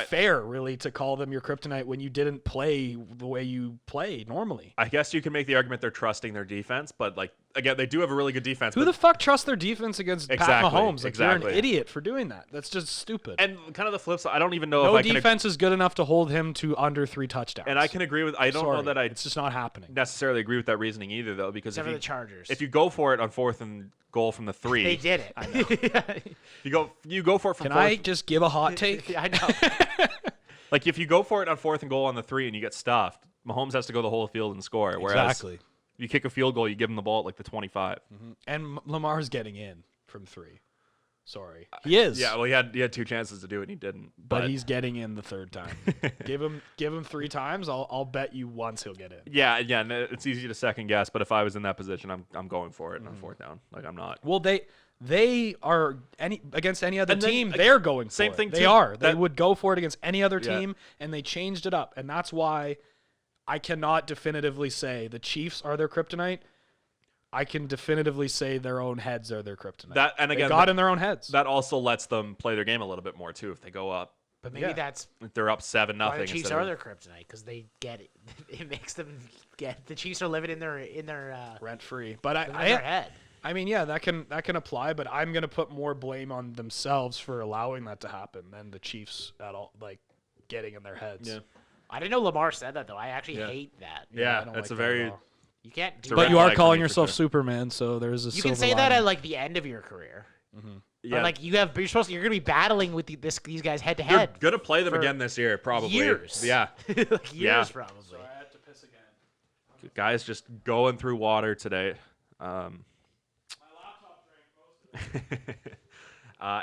fair really to call them your kryptonite when you didn't play the way you play normally. I guess you can make the argument they're trusting their defense, but like again, they do have a really good defense. Who but the fuck trusts their defense against Pat Exactly, Mahomes? Like, you're exactly. an idiot for doing that. That's just stupid. and kind of the flip side, I don't even know No if I can. defense is good enough to hold him to under 3 touchdowns. And I can agree with. I don't know Sorry, that I It's just not happening. necessarily agree with that reasoning either, though, because Except for the Chargers. if you go for it on 4th and goal from the 3, They did it. you go for it from Can 4th. I just give a hot take? I know. Like if you go for it on 4th and goal on the 3 and you get stuffed, Mahomes has to go the whole field and score. Whereas Exactly. if you kick a field goal, you give him the ball at like the 25. And Lamar's getting in from 3. Sorry. He is. Yeah, well, he had 2 chances to do it and he didn't. but he's getting in the 3rd time. give him 3 times. I'll bet you once he'll get in. yeah, and it's easy to second guess. But if I was in that position, I'm going for it on 4th down. Like I'm not. Well, they are against any other And then, team. They're going for same it. thing, They too. are. They That- would go for it against any other Yeah. team, and they changed it up. And that's why I cannot definitively say the Chiefs are their kryptonite. I can definitively say their own heads are their kryptonite. That and they again, got in their own heads. that also lets them play their game a little bit more too. If they go up, But maybe Yeah. that's if they're up 7-0. why the Chiefs are their kryptonite, because they get it. It makes them get the Chiefs are living in their rent free. But in their head. I mean, yeah, that can apply, but I'm gonna put more blame on themselves for allowing that to happen than the Chiefs at all, like getting in their heads. Yeah. I didn't know Lamar said that though. I actually Yeah. hate that. Yeah, I don't that's like a that at very. all. You can't do a But red you are flag for calling me for yourself sure. Superman, so there's a You silver can say that lining. at like the end of your career. Yeah, But like you're gonna be battling with these guys head to you're head. gonna play them for again this year, probably. years. Yeah, like years Yeah. probably. I had to piss again. guys, just going through water today.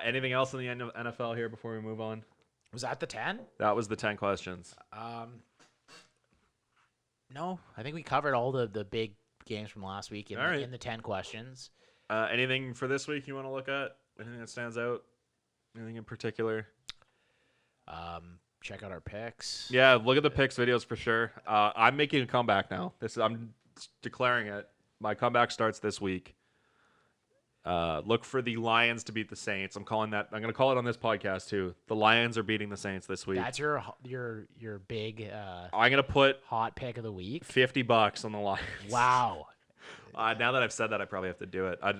Anything else in the end of NFL here before we move on? Was that the 10? That was the 10 questions. No, I think we covered all the big games from last week in, All right. in the 10 questions. Anything for this week you want to look at? Anything that stands out? Anything in particular? Check out our picks. Yeah, look at the picks videos for sure. I'm making a comeback now. I'm declaring it. My comeback starts this week. Look for the Lions to beat the Saints. I'm going to call it on this podcast too. The Lions are beating the Saints this week. That's your big I'm going to put hot pick of the week. $50 on the Lions. Wow. Now that I've said that, I probably have to do it. Yeah.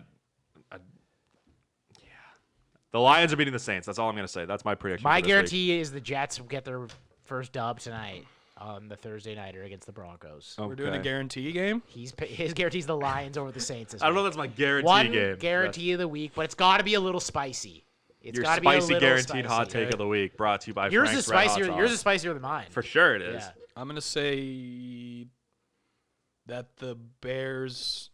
The Lions are beating the Saints. That's all I'm going to say. That's my prediction. My for this week. guarantee is the Jets will get their first dub tonight on the Thursday nighter against the Broncos. We're doing a Okay. guarantee game. His guarantee is the Lions over the Saints. This I don't know if week. that's my guarantee One game. guarantee of the week, but it's got to be a little spicy. It's Your got to be a spicy little guaranteed hot spicy. take of the week, brought to you by Yours Frank's is Red Hot spicier. Sauce. Yours is spicier than mine. For sure it is. Yeah. I'm gonna say that the Bears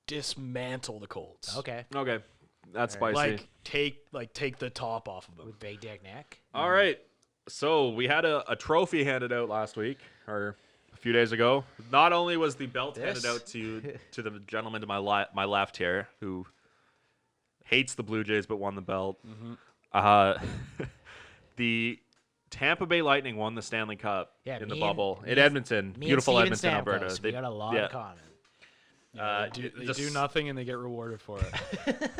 dismantle the Colts. Okay. Okay, that's All spicy. Take the top off of them. With Big Dick Nick. All right, so we had a trophy handed out last week or a few days ago. Not only was the belt handed out to the gentleman to my left here who hates the Blue Jays but won the belt. The Tampa Bay Lightning won the Stanley Cup Yeah, in the me bubble and- in me and- Edmonton, Me beautiful and Edmonton, Steven Alberta. Stamkos, we got a lot in common. They do nothing and they get rewarded for it.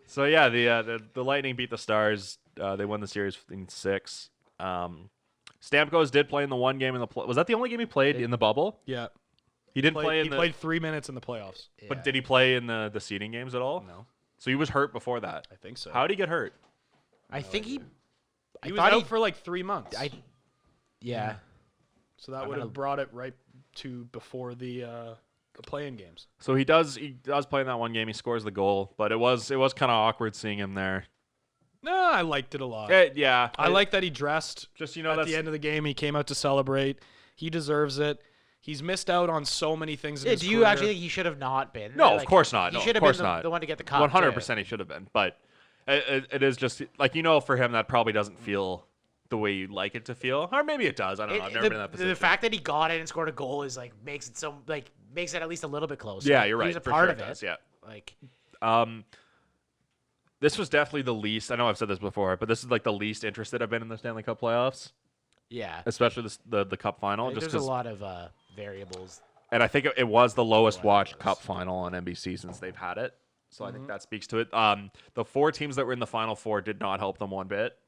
So yeah, the Lightning beat the Stars. They won the series in 6. Stamkos did play in the one game in the was that the only game he played in the bubble? Yeah. He didn't play in He the played 3 minutes in the playoffs. but did he play in the seeding games at all? No, So he was hurt before that. I think so. How did he get hurt? I think he he was thought out for like 3 months. yeah. So that would have brought it right to before the playing games. So he does play in that one game. He scores the goal, but it was kind of awkward seeing him there. No, I liked it a lot. Yeah, I like that he dressed just at that's the end of the game. He came out to celebrate. He deserves it. He's missed out on so many things in his Do you career. actually think he should have not been? No, there? of course not. He No, should of have course been not. the one to get the cup. 100% he should have been, but it is just like for him that probably doesn't feel the way you'd like it to feel, or maybe it does. I don't know. I've never been in that position. The fact that he got it and scored a goal is like makes it at least a little bit closer. Yeah, you're right. He was a For part sure of it it. does, yeah. Like This was definitely the least. I know I've said this before, but this is like the least interested I've been in the Stanley Cup playoffs, yeah. especially the Cup final. Like, Just there's a 'cause- lot of variables. and I think it was the lowest watched Cup final on NBC since they've had it. So I think that speaks to it. The 4 teams that were in the Final Four did not help them one bit.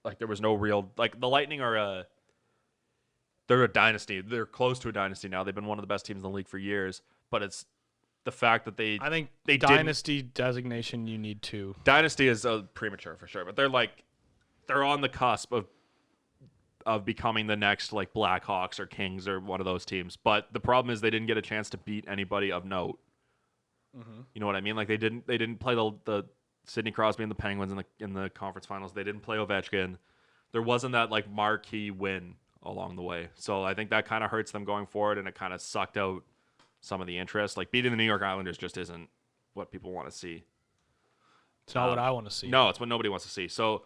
Like there was no real the Lightning are they're a dynasty. They're close to a dynasty now. They've been one of the best teams in the league for years. But it's the fact that I think they dynasty designation you need to. Dynasty is premature for sure, but they're on the cusp of becoming the next like Blackhawks or Kings or one of those teams. But the problem is they didn't get a chance to beat anybody of note. Mm-hmm. You know what I mean? Like they didn't play the Sidney Crosby and the Penguins in the conference finals. They didn't play Ovechkin. There wasn't that like marquee win along the way. So I think that kind of hurts them going forward, and it kind of sucked out some of the interest. Like beating the New York Islanders just isn't what people want to see. It's not what I want to see. No, it's what nobody wants to see. So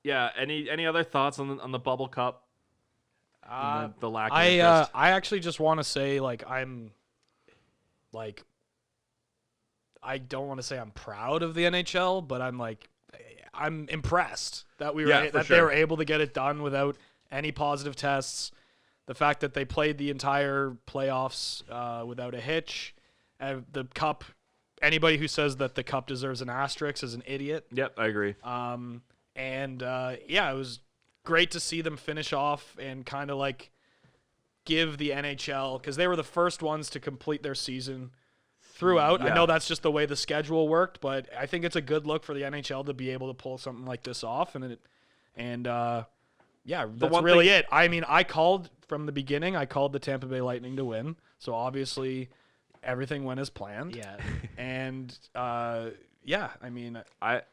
yeah, any other thoughts on the Bubble Cup? The lack of interest? I actually just want to say like I don't want to say I'm proud of the NHL, but I'm impressed that they were able to get it done without any positive tests. The fact that they played the entire playoffs without a hitch. The cup, anybody who says that the cup deserves an asterisk is an idiot. Yep, I agree. It was great to see them finish off and kind of like give the NHL, because they were the first ones to complete their season throughout. Yeah. I know that's just the way the schedule worked, but I think it's a good look for the NHL to be able to pull something like this off. That's really it. I mean, I called from the beginning. I called the Tampa Bay Lightning to win, so obviously everything went as planned. Yeah, and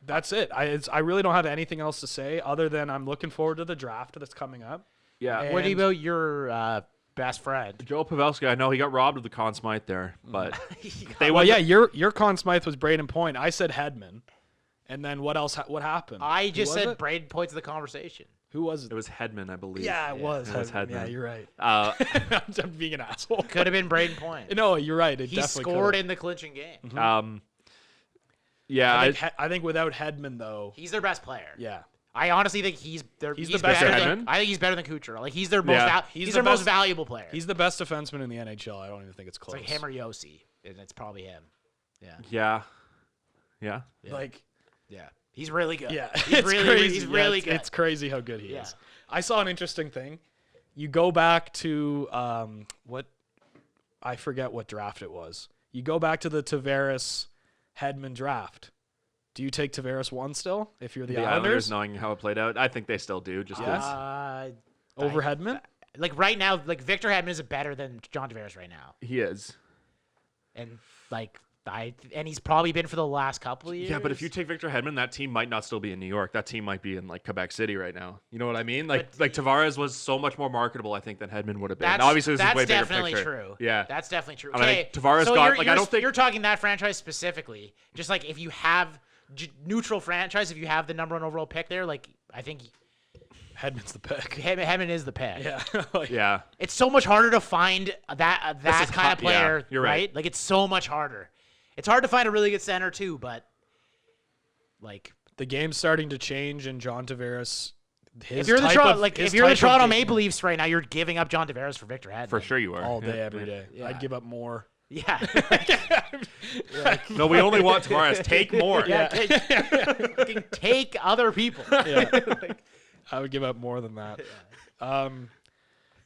that's it. I really don't have anything else to say other than I'm looking forward to the draft that's coming up. Yeah. What about your best friend? Joe Pavelski? I know he got robbed of the Conn Smythe there, but your Conn Smythe was Braden Point. I said Hedman, and then what else? What happened? I just said Braden Point's the conversation. Who was it? It was Hedman, I believe. Yeah, it was. It was Hedman. Yeah, you're right. I'm being an asshole. Could have been Braden Point. No, you're right. He scored in the clinching game. Mm-hmm. Yeah, I think without Hedman though, he's their best player. Yeah. I honestly think he's the best. I think he's better than Kucherov. Like he's their most valuable player. He's the best defenseman in the NHL. I don't even think it's close. It's like him or Yossi, and it's probably him. Yeah. Yeah. Yeah. He's really good. Yeah, he's really good. It's crazy how good he is. I saw an interesting thing. You go back to I forget what draft it was. You go back to the Tavares Hedman draft. Do you take Tavares 1 still if you're the Islanders? Knowing how it played out, I think they still do. Just over Hedman? Like right now, like Victor Hedman is better than John Tavares right now. He is. And he's probably been for the last couple of years. Yeah, but if you take Victor Hedman, that team might not still be in New York. That team might be in like Quebec City right now. You know what I mean? Like Tavares was so much more marketable, I think, than Hedman would have been. Now, obviously, this is way bigger picture. That's definitely true. Yeah, that's definitely true. I mean, okay, Tavares so got like I don't think you're talking that franchise specifically. Just like if you have neutral franchise, if you have the number 1 overall pick there, like I think Hedman's the pick. Hedman is the pick. Yeah, yeah. It's so much harder to find that kind of player, you're right? Like it's so much harder. It's hard to find a really good center too, but like the game's starting to change, and John Tavares. If you're the Toronto Maple Leafs right now, you're giving up John Tavares for Victor Hedman. For sure, you are all day, every day. Yeah. I'd give up more. Yeah. No, we only want Tavares. Take more. Yeah. Take other people. Yeah. I would give up more than that. Yeah.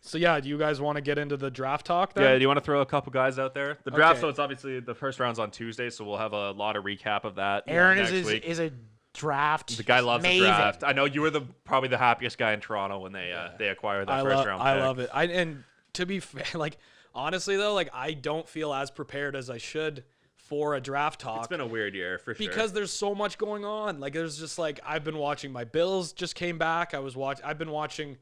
So, do you guys want to get into the draft talk then? Yeah, do you want to throw a couple guys out there? The draft, so it's obviously the first round's on Tuesday, so we'll have a lot of recap of that Aaron next week. is a draft. The guy loves the draft. I know you were probably the happiest guy in Toronto when they acquired that first round pick. I love it. And to be fair, honestly, though, I don't feel as prepared as I should for a draft talk. It's been a weird year, for sure. Because there's so much going on. There's just, I've been watching my Bills just came back. I've been watching...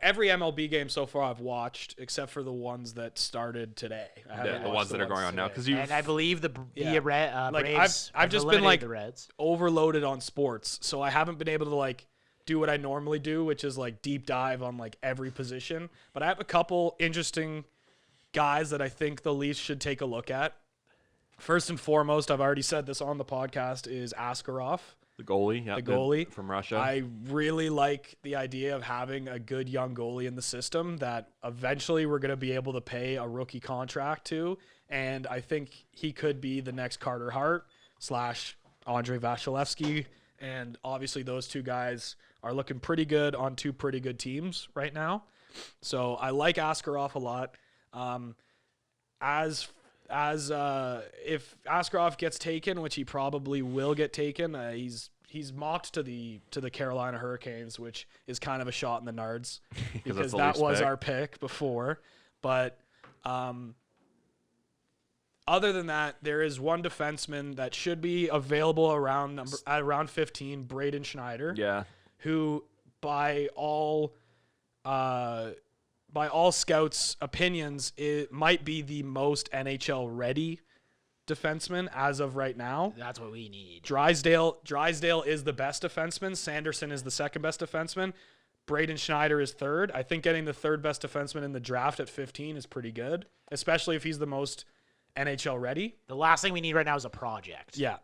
every MLB game so far I've watched, except for the ones that started today. The ones that are going on now, and I believe the Braves. I've just been the Reds. overloaded on sports, so I haven't been able to do what I normally do, which is deep dive on every position. But I have a couple interesting guys that I think the Leafs should take a look at. First and foremost, I've already said this on the podcast, is Askarov. The goalie, from Russia. I really like the idea of having a good young goalie in the system that eventually we're going to be able to pay a rookie contract to, and I think he could be the next Carter Hart / Andrei Vasilevsky, and obviously those two guys are looking pretty good on two pretty good teams right now. So I like Askarov a lot. If Askarov gets taken, which he probably will get taken, he's mocked to the Carolina Hurricanes, which is kind of a shot in the nards because that was our pick before. But other than that, there is one defenseman that should be available at around 15, Braden Schneider. Yeah. Who by all scouts' opinions, it might be the most NHL ready defenseman as of right now. That's what we need. Drysdale is the best defenseman. Sanderson is the second best defenseman. Braden Schneider is third. I think getting the third best defenseman in the draft at 15 is pretty good, especially if he's the most NHL ready. The last thing we need right now is a project. Yeah.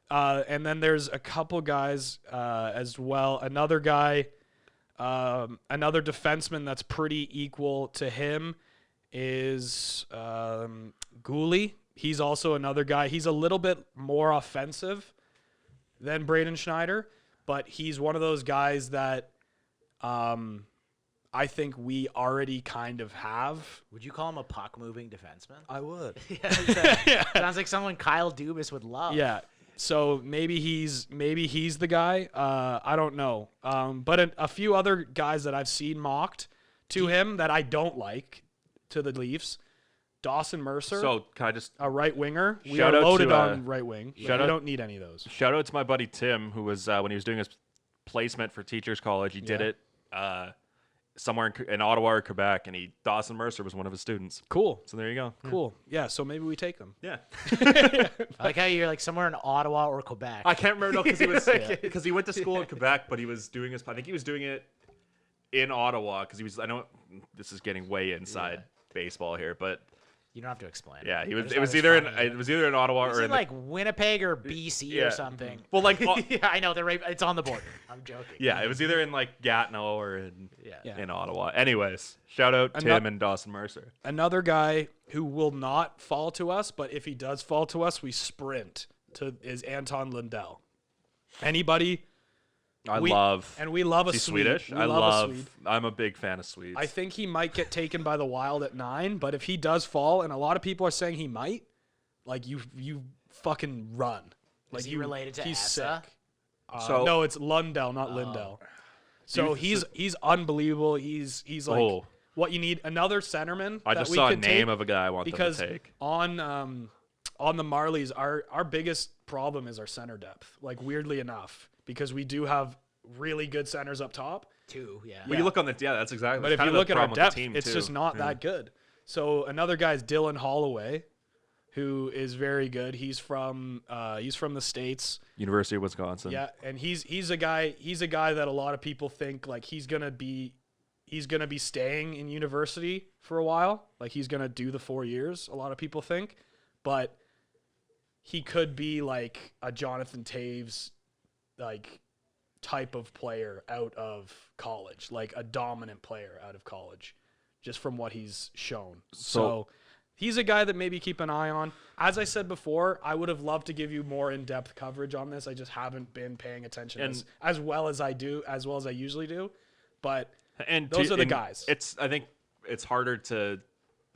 And then there's a couple guys as well. Another guy, another defenseman that's pretty equal to him is Gooley. He's also another guy. He's a little bit more offensive than Braden Schneider, but he's one of those guys that I think we already kind of have. Would you call him a puck-moving defenseman? I would. Sounds like someone Kyle Dubas would love. Yeah. So maybe he's the guy. I don't know. But a few other guys that I've seen mocked to him that I don't like to the Leafs. Dawson Mercer. So can I just a right winger? We shout are out loaded to, on right wing. We don't need any of those. Shout out to my buddy Tim, who was when he was doing his placement for Teachers College. He did it somewhere in Ottawa or Quebec, and Dawson Mercer was one of his students. Cool. So there you go. Cool. Yeah. So maybe we take them. Yeah. I like how you're like somewhere in Ottawa or Quebec. I can't remember because he went to school in Quebec, but he was doing I think he was doing it in Ottawa because he was. I know this is getting way inside baseball here, but. You don't have to explain. Yeah, he was. It was either in Ottawa or in like Winnipeg or BC or something. Well, like yeah, I know they're right. It's on the border. I'm joking. Yeah, it was either in like Gatineau or in Ottawa. Anyways, shout out Tim and Dawson Mercer. Another guy who will not fall to us, but if he does fall to us, we sprint is Anton Lundell. Anybody? We love a Swede. Swedish. I'm a big fan of Swedes. I think he might get taken by the Wild at 9, but if he does fall, and a lot of people are saying he might, like you fucking run. Like is he related to he's Asa? Sick. No, it's Lundell, not Lindell. So he's unbelievable. He's like what you need. Another centerman. I just saw a name of a guy I want them to take. On the Marlies, our biggest problem is our center depth. Like weirdly enough. Because we do have really good centers up top. Two, yeah. But you look on that's exactly. But if you look at our depth, it's just not that good. So another guy is Dylan Holloway, who is very good. He's from the States, University of Wisconsin. Yeah, and he's a guy that a lot of people think like he's gonna be staying in university for a while. Like he's gonna do the 4 years. A lot of people think, but he could be like a Jonathan Taves like type of player out of college, like a dominant player out of college, just from what he's shown. So he's a guy that maybe keep an eye on. As I said before, I would have loved to give you more in-depth coverage on this. I just haven't been paying attention as well as I usually do. But those are the guys. I think it's harder to.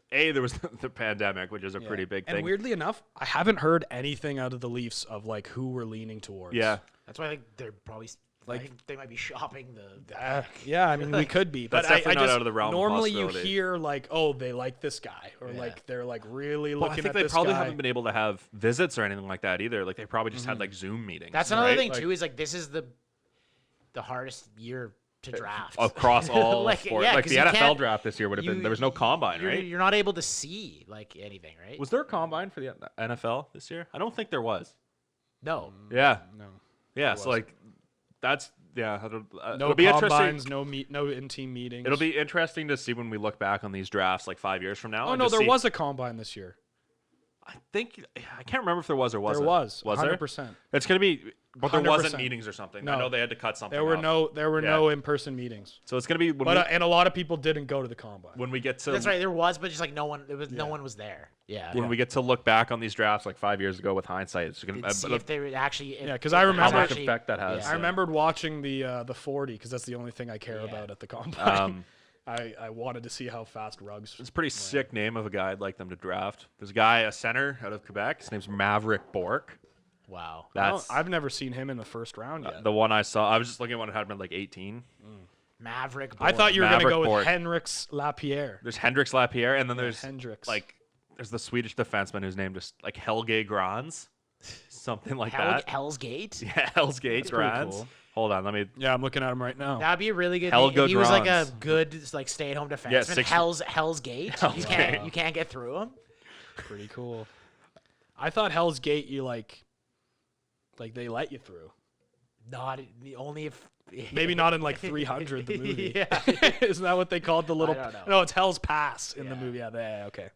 There was the pandemic, which is a pretty big thing. And weirdly enough, I haven't heard anything out of the Leafs of like who we're leaning towards. Yeah. That's why I think they're probably I think they might be shopping the yeah, I mean we could be, but that's definitely not out of the realm. Normally you hear like, oh, they like this guy, or like they're like really looking at this guy. I think they probably haven't been able to have visits or anything like that either. Like they probably just had like Zoom meetings. That's another thing too. Is like this is the hardest year to draft across all sports. Like the NFL draft this year would have been. There was no combine, right? You're not able to see like anything, right? Was there a combine for the NFL this year? I don't think there was. No. Yeah. No. Yeah. So like, that's no it'll be combines, no in-team meetings. It'll be interesting to see when we look back on these drafts like 5 years from now. Oh no, there was a combine this year. I can't remember if there was or wasn't. There was 100%. There? It's gonna be, but there 100%. wasn't meetings or something. No. I know they had to cut something. There were no in-person meetings. So it's gonna be, and a lot of people didn't go to the combine. When we get to that's right, there was, but just like no one was there. Yeah. When we get to look back on these drafts like 5 years ago with hindsight, it's gonna see if they would actually. Because I remember how much effect that has. I remembered watching the 40 because that's the only thing I care about at the combine. I wanted to see how fast Ruggs. It's a pretty sick name of a guy I'd like them to draft. There's a guy, a center out of Quebec. His name's Maverick Bork. Wow. I've never seen him in the first round yet. The one I saw. I was just looking at one that had him at like 18. Maverick. I thought you were going to go with Bork. Henriks Lapierre. There's Hendrix Lapierre, and then there's Hendricks. there's the Swedish defenseman whose name just like Helge Grans, something like that. Hell's Gate. Yeah, Hell's Gate Grans. cool. Hold on, let me. Yeah, I'm looking at him right now. That'd be a really good. Helge Name. He was like a Grans. good stay-at-home defenseman. Yeah, 60 Hell's Gate. You can't get through him. Pretty cool. I thought Hell's Gate you like they let you through. Not the only if. Maybe not in like 300 the movie. Yeah. Isn't that what they called the little? I don't know. No, it's Hell's Pass in the Yeah. movie. Yeah, okay.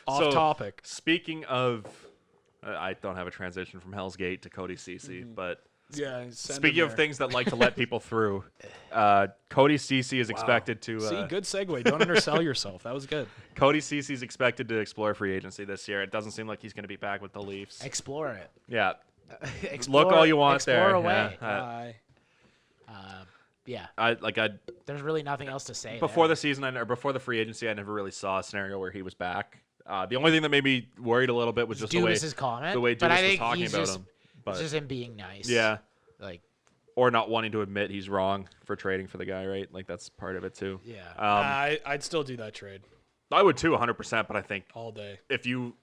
Off So, topic. Speaking of, I don't have a transition from Hell's Gate to Cody Cece, but Yeah. speaking of things that like to let people through, Cody Cece is expected to. See, good segue. Don't undersell yourself. That was good. Cody Cece is expected to explore free agency this year. It doesn't seem like he's going to be back with the Leafs. Explore it. Yeah, Explore, look all you want explore there. away. Bye. Yeah. I There's really nothing else to say. before there. the season or before the free agency, I never really saw a scenario where he was back. The only thing that made me worried a little bit was just Dubas's comment. the way but I Dubas was think talking he's about just, him. But it's just him being nice. yeah, Like, or not wanting to admit he's wrong for trading for the guy, right? Like that's part of it too. yeah. I'd still do that trade I would too, 100%. But I think all day. if you,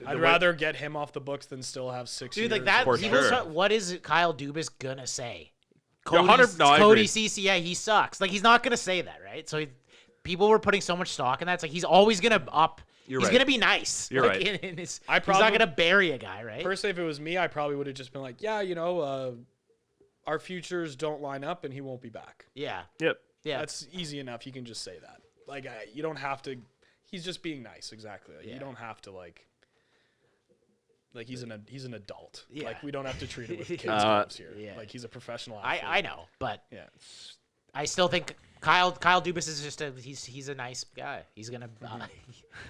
I'd rather get him off the books than still have 6 years. Dude, like that. For People sure. start, what is Kyle Dubas gonna say? Yeah, 100 no, I Cody agree. Cece, yeah, he sucks. Like he's not gonna say that, right? So people were putting so much stock in that. It's like he's always gonna up. You're he's right. gonna be nice. You're like, right. In his, I he's probably- not gonna bury a guy, right? Personally, if it was me, I probably would have just been like, yeah, our futures don't line up and he won't be back. Yeah. yep. Yeah. That's easy enough. You can just say that. Like, you don't have to. He's just being nice. Exactly. Like, Yeah. You don't have to like he's an adult. Yeah. Like we don't have to treat it with kids' Uh, gloves here. yeah. Like he's a professional athlete. I know, but Yeah. I still think Kyle Dubas is just he's a nice guy. He's gonna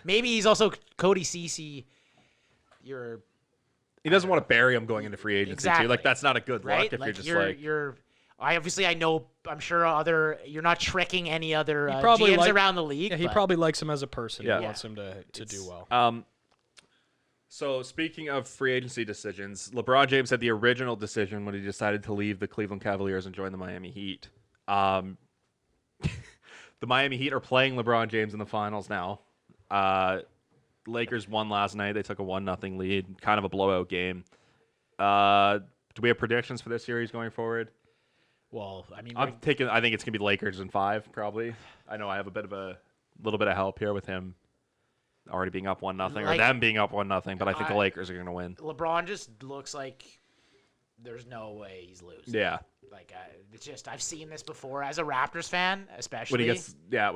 maybe he's also Cody Cece. He doesn't want to bury him going into free agency Exactly. too. Like that's not a good Right? look if Like you're just I know I'm sure you're not tricking any other probably GMs like- around the league. Yeah, he but- probably likes him as a person. Yeah. He wants him to do well. So speaking of free agency decisions, LeBron James had the original decision when he decided to leave the Cleveland Cavaliers and join the Miami Heat. The Miami Heat are playing LeBron James in the finals now. Lakers won last night. They took a 1-0 lead, kind of a blowout game. Do we have predictions for this series going forward? Well, I mean, I think it's gonna be Lakers in 5 probably. I know I have a little bit of help here with him already being up 1-0 or Like- them being up 1-0, but I think the Lakers are gonna win. LeBron just looks like there's no way he's losing. Yeah. Like it's just I've seen this before as a Raptors fan, especially When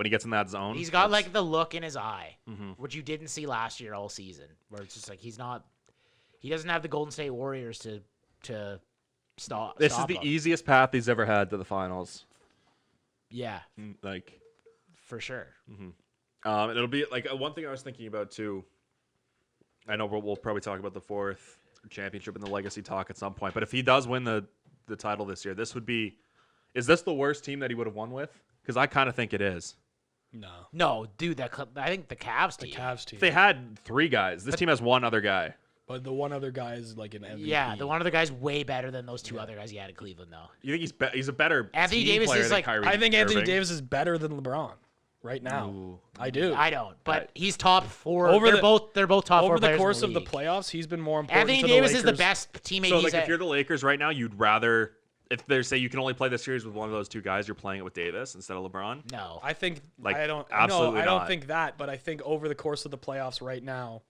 he gets in that zone, he's got like the look in his eye, Mm-hmm. which you didn't see last year all season, where it's just like he doesn't have the Golden State Warriors to stop. this is stop the him. easiest path he's ever had to the finals. Yeah, Like, for sure. and it'll be like one thing I was thinking about too. I know we'll probably talk about the 4th championship in the legacy talk at some point, but if he does win the title this year, is this the worst team that he would have won with? Because I kind of think it is. No, dude, I think the Cavs The team. Cavs team. If they had 3 guys, this team has 1 other guy. But the one other guy is like an MVP. Yeah, the one other guy's way better than those 2 other guys he had in Cleveland, though. You think he's a better Anthony team Davis player is than like- Kyrie I think Anthony Irving? Davis is better than LeBron right now. Ooh. I do. I don't, but he's top 4. Over they're the- both top 4 Over the players in course of the league. playoffs, he's been more important. Anthony to Davis the is the Lakers. best teammate. So he's like if at- you're the Lakers right now, you'd rather if they say you can only play this series with one of those 2 guys, you're playing it with Davis instead of LeBron. no, I think Like, I don't. absolutely No, I don't not. think that. But I think over the course of the playoffs right now,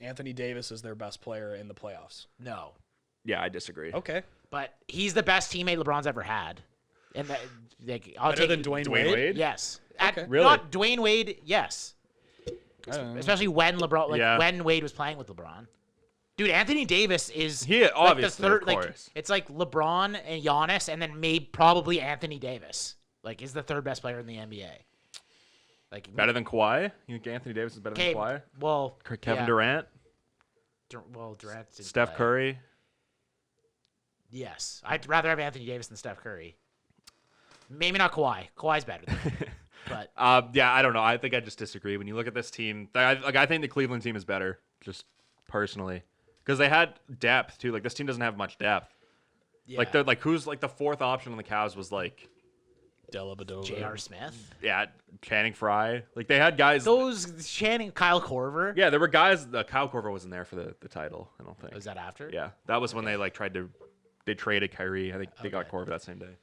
Anthony Davis is their best player in the playoffs. no. Yeah, I disagree. Okay. But he's the best teammate LeBron's ever had. And I'll Better take than Dwayne Dwayne Wade? Yes. Okay. Really? Not Dwayne Wade. Yes. I don't know. Especially when LeBron, Yeah. when Wade was playing with LeBron. Dude, Anthony Davis is He- obviously, of like course. it's like LeBron and Giannis, and then maybe probably Anthony Davis. Like is the 3rd best player in the NBA. Like Better than Kawhi? You think Anthony Davis is better okay, than Kawhi? well, Kevin yeah. Durant? Durant. didn't Steph play. Curry? Yes, I'd rather have Anthony Davis than Steph Curry. Maybe not Kawhi. Kawhi's better than him. But Yeah, I don't know. I think I just disagree. When you look at this team, I think the Cleveland team is better, just personally, because they had depth too. Like this team doesn't have much depth. yeah. Like who's like the fourth option on the Cavs was like Delabadova. J.R. Smith. Channing Frye. Like they had guys. Those Channing, Kyle Korver. Yeah, there were guys. Kyle Korver wasn't there for the title. I don't think. Was that after? Yeah, that was when they like they traded Kyrie. I think they got Korver that same day.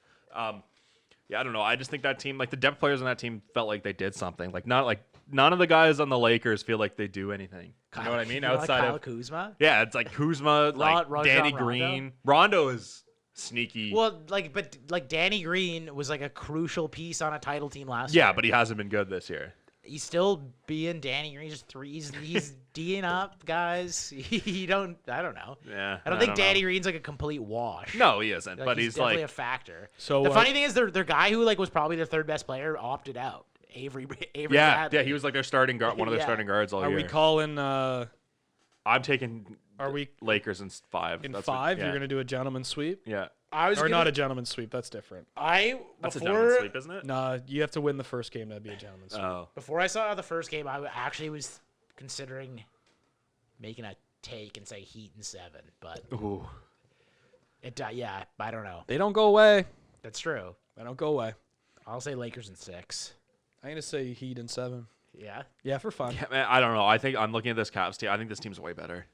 Yeah, I don't know. I just think that team, like the depth players on that team, felt like they did something. Like none of the guys on the Lakers feel like they do anything. You know what I mean? Outside Kyle of Kuzma. yeah, it's like Kuzma, like Danny Green, Rondo is sneaky. Well, but Danny Green was like a crucial piece on a title team last yeah, year. but he hasn't been good this year. He's still being Danny Green. Just he's D'ing up, guys. I don't know. Yeah, I don't think Danny Green's like a complete wash. No, he isn't. Like, but he's he's definitely like a factor. So the funny thing is, their guy who like was probably their third best player opted out. Avery Bradley. yeah, he was like their starting guard, one of their Yeah. starting guards all are year. we calling? I'm taking. Are we Lakers in 5? in That's 5? What, yeah. You're gonna do a gentleman's sweep, Yeah, or not a gentleman's sweep? That's different. that's a gentleman's sweep, isn't it? Nah, you have to win the first game to be a gentleman's sweep. Oh, Before I saw the first game, I actually was considering making a take and say Heat in 7, but ooh. yeah, I don't know. They don't go away. That's true. They don't go away. I'll say Lakers in 6. I'm gonna say Heat in 7. Yeah. Yeah, for fun. Yeah, man, I don't know. I think I'm looking at this Cavs team. I think this team's way better.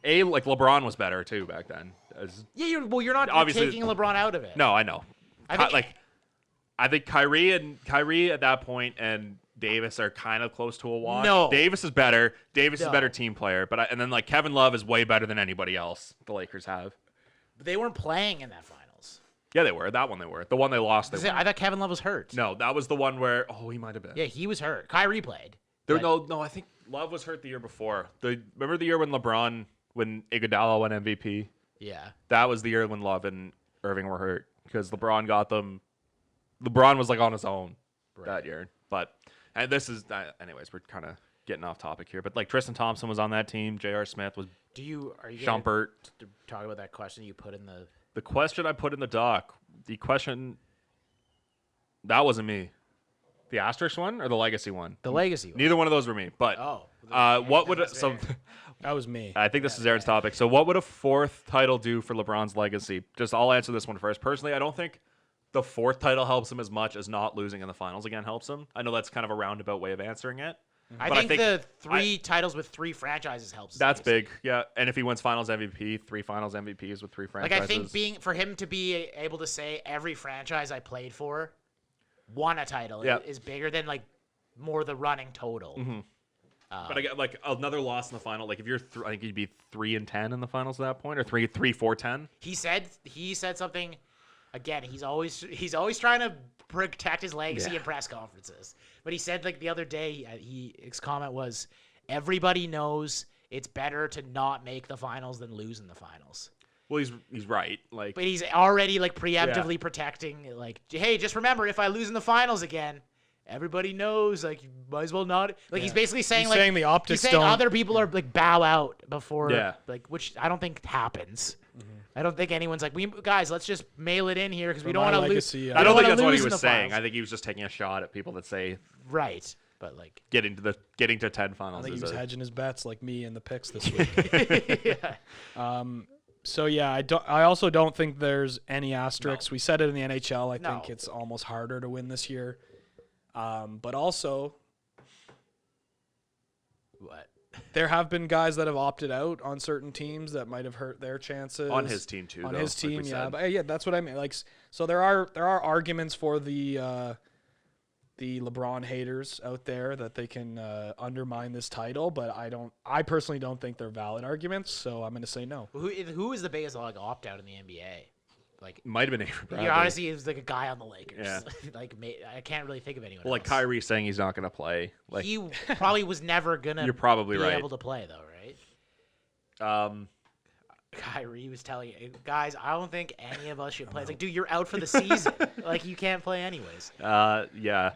Like LeBron was better too back then. Yeah, you're not Obviously- taking LeBron out of it. No, I know. I think- Kyrie at that point and Davis are kind of close to a wash. No. Davis is better. Davis is a No. better team player. And then like Kevin Love is way better than anybody else the Lakers have. They weren't playing in that finals. Yeah, they were. That one they were. The one they lost. I thought Kevin Love was hurt. No, that was the one where he might have been. Yeah, he was hurt. Kyrie played. There, but- no, I think Love was hurt the year before. Remember the year when Iguodala won MVP? Yeah. That was the year when Love and Irving were hurt because LeBron got them. LeBron was like on his own that year. But and this is anyways, we're kind of getting off topic here. But like Tristan Thompson was on that team. J.R. Smith was. Are you Shumpert. to talk about that question you put in the question I put in the doc. The question that wasn't me. The asterisk one or the legacy one? legacy one? Neither one of those were me. But what would That was me. I think this is Aaron's topic. So what would a 4th title do for LeBron's legacy? I'll answer this one first. Personally, I don't think the 4th title helps him as much as not losing in the finals again helps him. I know that's kind of a roundabout way of answering it. I But think the 3 titles with 3 franchises helps. That's big, yeah. And if he wins Finals MVP, 3 Finals MVPs with 3 franchises. Like I think for him to be able to say every franchise I played for won a title is bigger than like more the running total. Mm-hmm. But I get like another loss in the final. Like if you're, I think you'd be 3-10 in the finals at that point, or 3-4-10. He said something. Again, he's always trying to protect his legacy in press conferences. But he said like the other day, his comment was, "Everybody knows it's better to not make the finals than lose in the finals." Well, he's right. Like, but he's already like preemptively protecting. Like, hey, just remember, if I lose in the finals again, everybody knows. Like, you might as well not. Like, he's basically saying He's saying the optics don't. other people are like bow out before. Yeah. Like, which I don't think happens. I don't think anyone's like, guys, let's just mail it in here because we don't want to lose. I don't think that's what he was saying. I think he was just taking a shot at people that say right, but like getting to 10 finals. I think he was hedging his bets like me in the picks this yeah. week. So yeah, I also don't think there's any asterisks. No. We said it in the NHL. I No. think it's almost harder to win this year. But also, What? there have been guys that have opted out on certain teams that might have hurt their chances. On his team too. On though, his like team, we yeah. said. But yeah, that's what I mean. Like, so there are arguments for the LeBron haters out there that they can undermine this title, but I personally don't think they're valid arguments. So I'm going to say no. Who is the biggest like opt out in the NBA? Like, Might have been Avery Bradley. he honestly is like a guy on the Lakers. Yeah. Like, I can't really think of anyone. Well, like else. Kyrie saying he's not going to play. Like He probably was never gonna. You're probably be right. able to play though, right? um, Kyrie was telling you, guys, I don't think any of us should play. It's like, dude, you're out for the season. Like, you can't play anyways. yeah.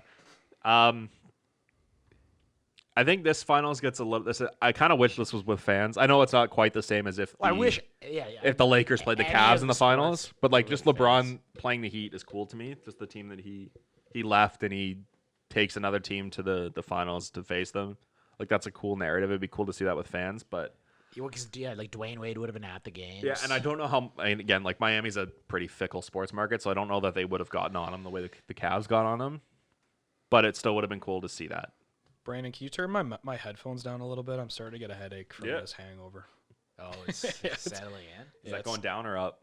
I think this finals gets a little. I kind of wish this was with fans. I know it's not quite the same as if I wish. Yeah. if the Lakers played the Any Cavs of in the the finals, sports but like with just LeBron fans. playing the Heat is cool to me. Just the team that he left and he takes another team to the finals to face them. Like that's a cool narrative. It'd be cool to see that with fans, but Like Dwayne Wade would have been at the games. yeah, and I don't know how. And again, like Miami's a pretty fickle sports market, so I don't know that they would have gotten on him the way the Cavs got on him. But it still would have been cool to see that. Brandon, can you turn my headphones down a little bit? I'm starting to get a headache from this hangover. Oh, it's settling in. Is that going down or up?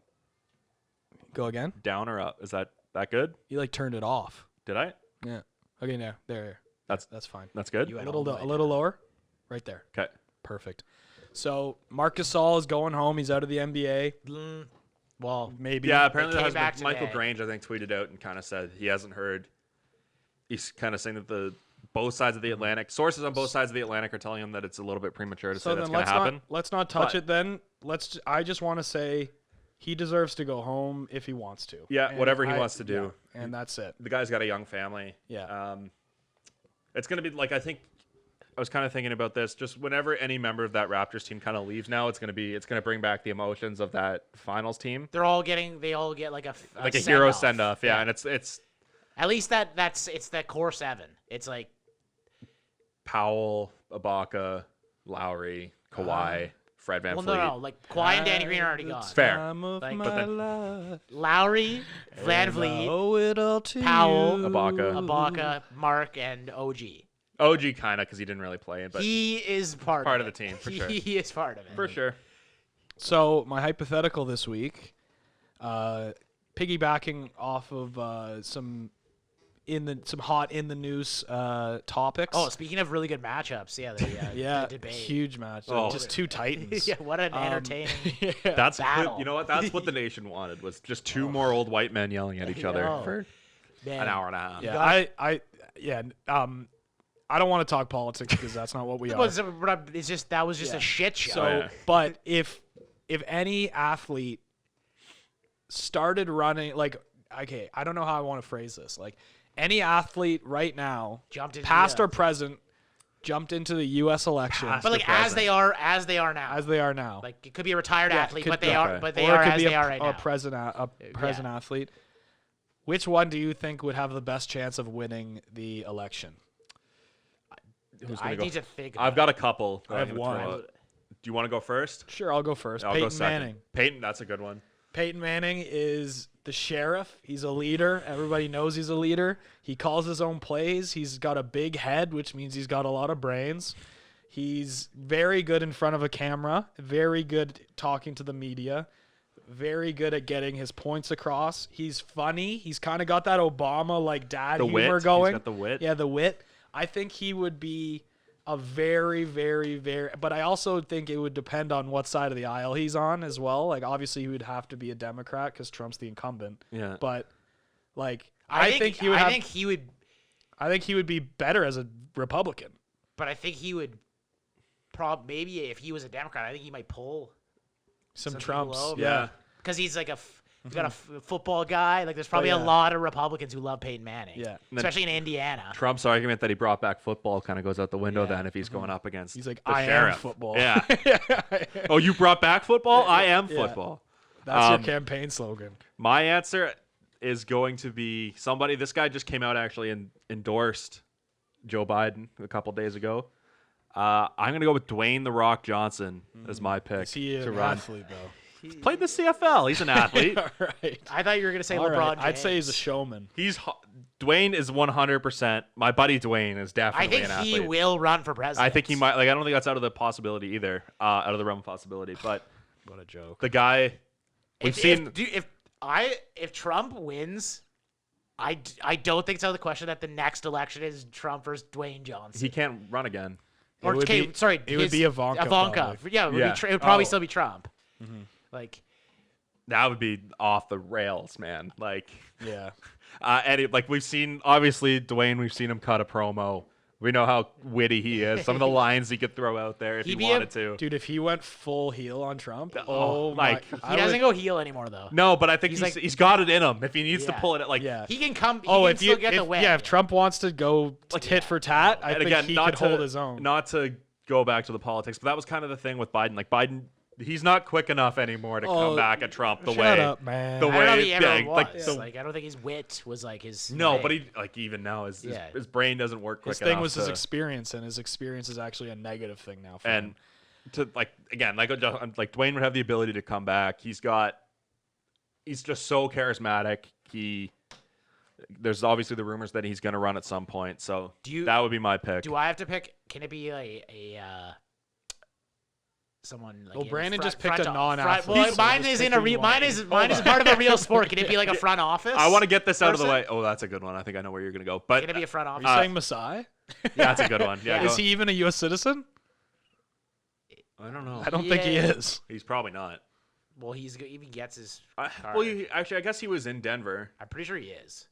Go again? Down or up? Is that good? You like turned it off. Did I? Yeah. Okay, now there. That's fine. That's good. You A went little all the way a little lower, right there. Okay. Perfect. So Marc Gasol is going home. He's out of the NBA. Well, Maybe. Yeah, apparently came that back has Michael today. Grange, I think, tweeted out and kind of said he hasn't heard. He's kind of saying that both sides of the Atlantic, sources on both sides of the Atlantic are telling him that it's a little bit premature to say So that's then going to happen. let's not touch But- it then. I just want to say he deserves to go home if he wants to. Yeah, And whatever he wants to do. yeah, and that's it. The guy's got a young family. Yeah. It's going to be like, I think I was kind of thinking about this. Just whenever any member of that Raptors team kind of leaves now, it's going to bring back the emotions of that finals team. they all get like a Hero send off. Yeah. And it's at least it's that core seven. It's like Powell, Ibaka, Lowry, Kawhi, Fred VanVleet. no, like Kawhi and Danny Green are already gone. Fair. Time of Like- my But then- life. Lowry, VanVleet, Owe it all to Powell, you. Ibaka, Mark, and OG. OG kind of because he didn't really play it, but He is part part of of the it. team, for sure. He is part of it. for sure. So my hypothetical this week, piggybacking off of some hot in the news topics. Oh, speaking of really good matchups, yeah, the debate. huge match. Oh. Just two titans. Yeah, what an entertaining. That's Battle. you know what? That's what the nation wanted was just two more old white men yelling at each other know. for Man. an hour and a half. Yeah, I don't want to talk politics because that's not what we are. It's just that was just a shit show. So, yeah. but if any athlete started running, like, okay, I don't know how I want to phrase this. Like, any athlete right now, Jumped into past the- or present, jumped into the U.S. election Past. but like present. as they are now. as they are now. Like it could be a retired athlete, could but be. they are Okay. but they or are it could as be they are right a now. present athlete. Which one do you think would have the best chance of winning the election? Who's I gonna go? need to think. I've got a couple. that I have I'm gonna throw one. out. Do you want to go first? Sure, I'll go first. I'll Peyton go second. Manning. Peyton, that's a good one. Peyton Manning is the sheriff. He's a leader. Everybody knows he's a leader. He calls his own plays. He's got a big head, which means he's got a lot of brains. He's very good in front of a camera, very good talking to the media, very good at getting his points across. He's funny. He's kind of got that Obama like dad The humor wit. going. He's got the wit. Yeah, the wit. I think he would be a very, very, very. But I also think it would depend on what side of the aisle he's on as well. Like, obviously, he would have to be a Democrat because Trump's the incumbent. Yeah. But, like, I think he would. I think he would be better as a Republican. but I think he would maybe if he was a Democrat, I think he might pull Some people Trumps. over. Yeah. because he's like he's got a football guy. Like there's probably yeah. a lot of Republicans who love Peyton Manning. Yeah. Especially in Indiana. Trump's argument that he brought back football kind of goes out the window Yeah. then if he's going up against He's like, the I sheriff. am football. Yeah. Oh, you brought back football? I am Yeah. football. That's Um, your campaign slogan. My answer is going to be somebody. This guy just came out actually and endorsed Joe Biden a couple days ago. I'm going to go with Dwayne "The Rock" Johnson as my pick Is he to an run. athlete, though? He's played in the CFL. He's an athlete. All right. I thought you were gonna say All LeBron right. James. I'd say he's a showman. Dwayne is 100%. My buddy Dwayne is I definitely think an athlete. he will run for president. I think he might. Like, I don't think that's out of the possibility either. Out of the realm of possibility. But What a joke. the guy we've seen. If Trump wins, I don't think it's out of the question that the next election is Trump versus Dwayne Johnson. He can't run again. Or It would okay, be- sorry, it would be Ivanka, Ivanka. probably. Yeah, it would, Yeah. it would probably Oh. still be Trump. Like That would be off the rails, man. Like, Yeah. and like we've seen, obviously Dwayne, we've seen him cut a promo We know how witty he is. Some of the lines he could throw out there if he wanted to. Dude, if he went full heel on Trump, like, He doesn't go heel anymore though. No, but I think he's got it in him. If he needs to pull it, like yeah. He can come. He can still get the win. Yeah, if Trump wants to go tit for tat, I think he could hold his own. Not to go back to the politics, but that was kind of the thing with Biden. Like Biden, he's not quick enough anymore to come back at Trump the way. Shut up, man. The I don't know if he ever way, was. I don't think his wit was like his. No, thing. but he even now his brain doesn't work quick His enough. thing was his experience, and his experience is actually a negative thing now for him. To like Dwayne would have the ability to come back. He's just so charismatic. There's obviously the rumors that he's going to run at some point. So that would be my pick. Do I have to pick? Can it be a someone? Like well, Brandon just picked a non-athlete. Well, mine is in a mine is part of a real sport. Can it be like a front office? I want to get this out of the way. Oh, that's a good one. I think I know where you're going to go. But can it be a front office? Are you saying Masai? Yeah, that's a good one. Yeah. Is he even a U.S. citizen? I don't know. I don't think he is. He's probably not. Well, he even gets his. Well, actually, I guess he was in Denver. I'm pretty sure he is.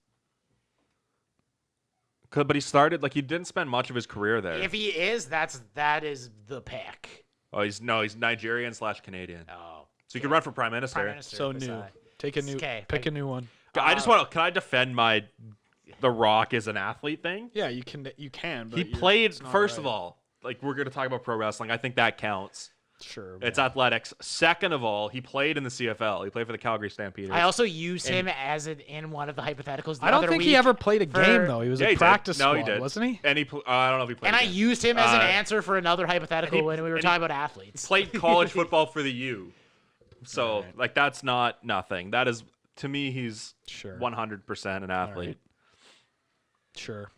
But he started he didn't spend much of his career there. If he is, that is the pick. Oh, he's Nigerian/Canadian. Oh, so he could run for prime minister. So new. Take a new. Pick a new one. I just can I defend The Rock as an athlete thing? Yeah, you can. But he played first of all. We're going to talk about pro wrestling. I think that counts. Sure. It's athletics. Second of all, he played in the CFL. He played for the Calgary Stampeders. I also used him in one of the hypotheticals. I don't think he ever played a game though. He was a practice squad, he did. wasn't he? And I don't know if he played. And I used him as an answer for another hypothetical when we were talking about athletes. Played college football for the U. So that's not nothing. That is to me he's 100% an athlete. Right. Sure.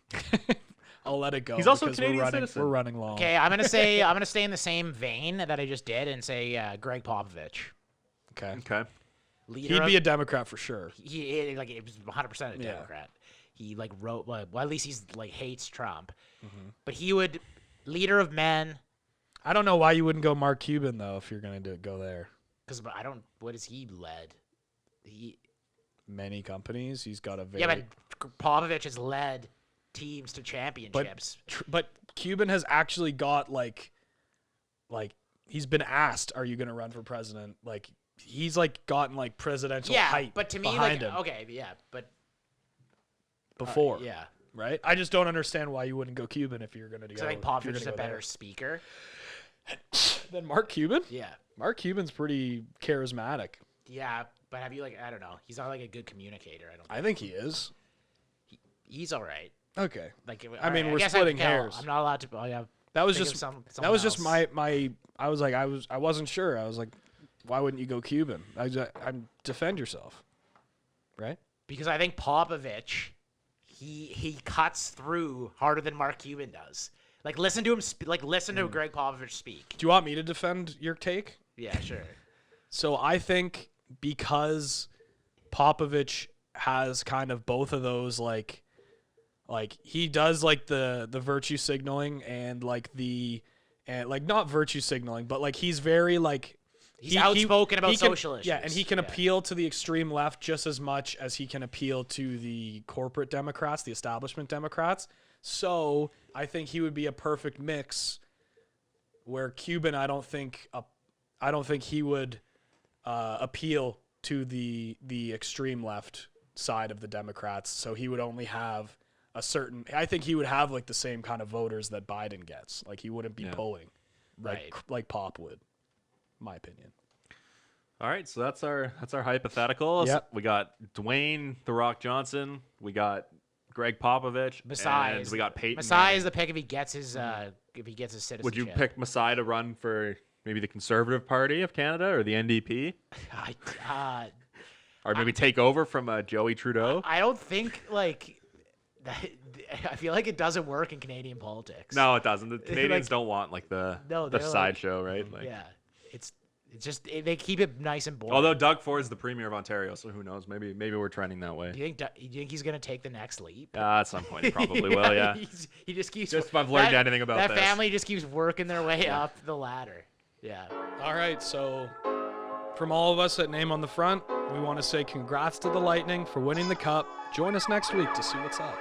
I'll let it go. He's also a Canadian citizen. We're running long. Okay, I'm gonna stay in the same vein that I just did and say Greg Popovich. Okay. He'd be a Democrat for sure. He was 100% a Democrat. He wrote well at least he's hates Trump, but he would leader of men. I don't know why you wouldn't go Mark Cuban though if you're gonna go there. Because what has he led? Many companies. He's got a very but Popovich has led teams to championships. But Cuban has actually got he's been asked, "Are you going to run for president?" He's gotten presidential hype. But to me, him but before, right? I just don't understand why you wouldn't go Cuban if you're going to go. So I think Popovich is a better speaker than Mark Cuban. Yeah, Mark Cuban's pretty charismatic. Yeah, but have you I don't know. He's not a good communicator. I think he is. He's all right. Okay. We're splitting hairs. I'm not allowed to. That was just my. I was I wasn't sure. I was like, why wouldn't you go Cuban? I'm defend yourself, right? Because I think Popovich, he cuts through harder than Mark Cuban does. Listen to him. Listen to Greg Popovich speak. Do you want me to defend your take? Yeah, sure. So I think because Popovich has kind of both of those he does the virtue signaling and not virtue signaling, but he's very he's outspoken about social issues. Yeah, and he can appeal to the extreme left just as much as he can appeal to the corporate Democrats, the establishment Democrats. So I think he would be a perfect mix. Where Cuban, I don't think he would appeal to the extreme left side of the Democrats. So he would only have I think he would have the same kind of voters that Biden gets. He wouldn't be pulling like Pop would, my opinion. All right, so that's our hypotheticals. Yep. We got Dwayne The Rock Johnson. We got Greg Popovich. Masai. We got Peyton. Masai is the pick if he gets his citizenship. Would you pick Masai to run for maybe the Conservative Party of Canada or the NDP? Or maybe take over from Joey Trudeau? I don't think I feel like it doesn't work in Canadian politics. No, it doesn't. The Canadians don't want the sideshow, right? It's just they keep it nice and boring. Although Doug Ford's the premier of Ontario, so who knows? Maybe we're trending that way. Do you think he's gonna take the next leap? At some point, he probably will. Yeah. He just keeps. Just if I've learned anything about that family, just keeps working their way up the ladder. Yeah. All right, so from all of us at Name on the Front, we want to say congrats to the Lightning for winning the Cup. Join us next week to see what's up.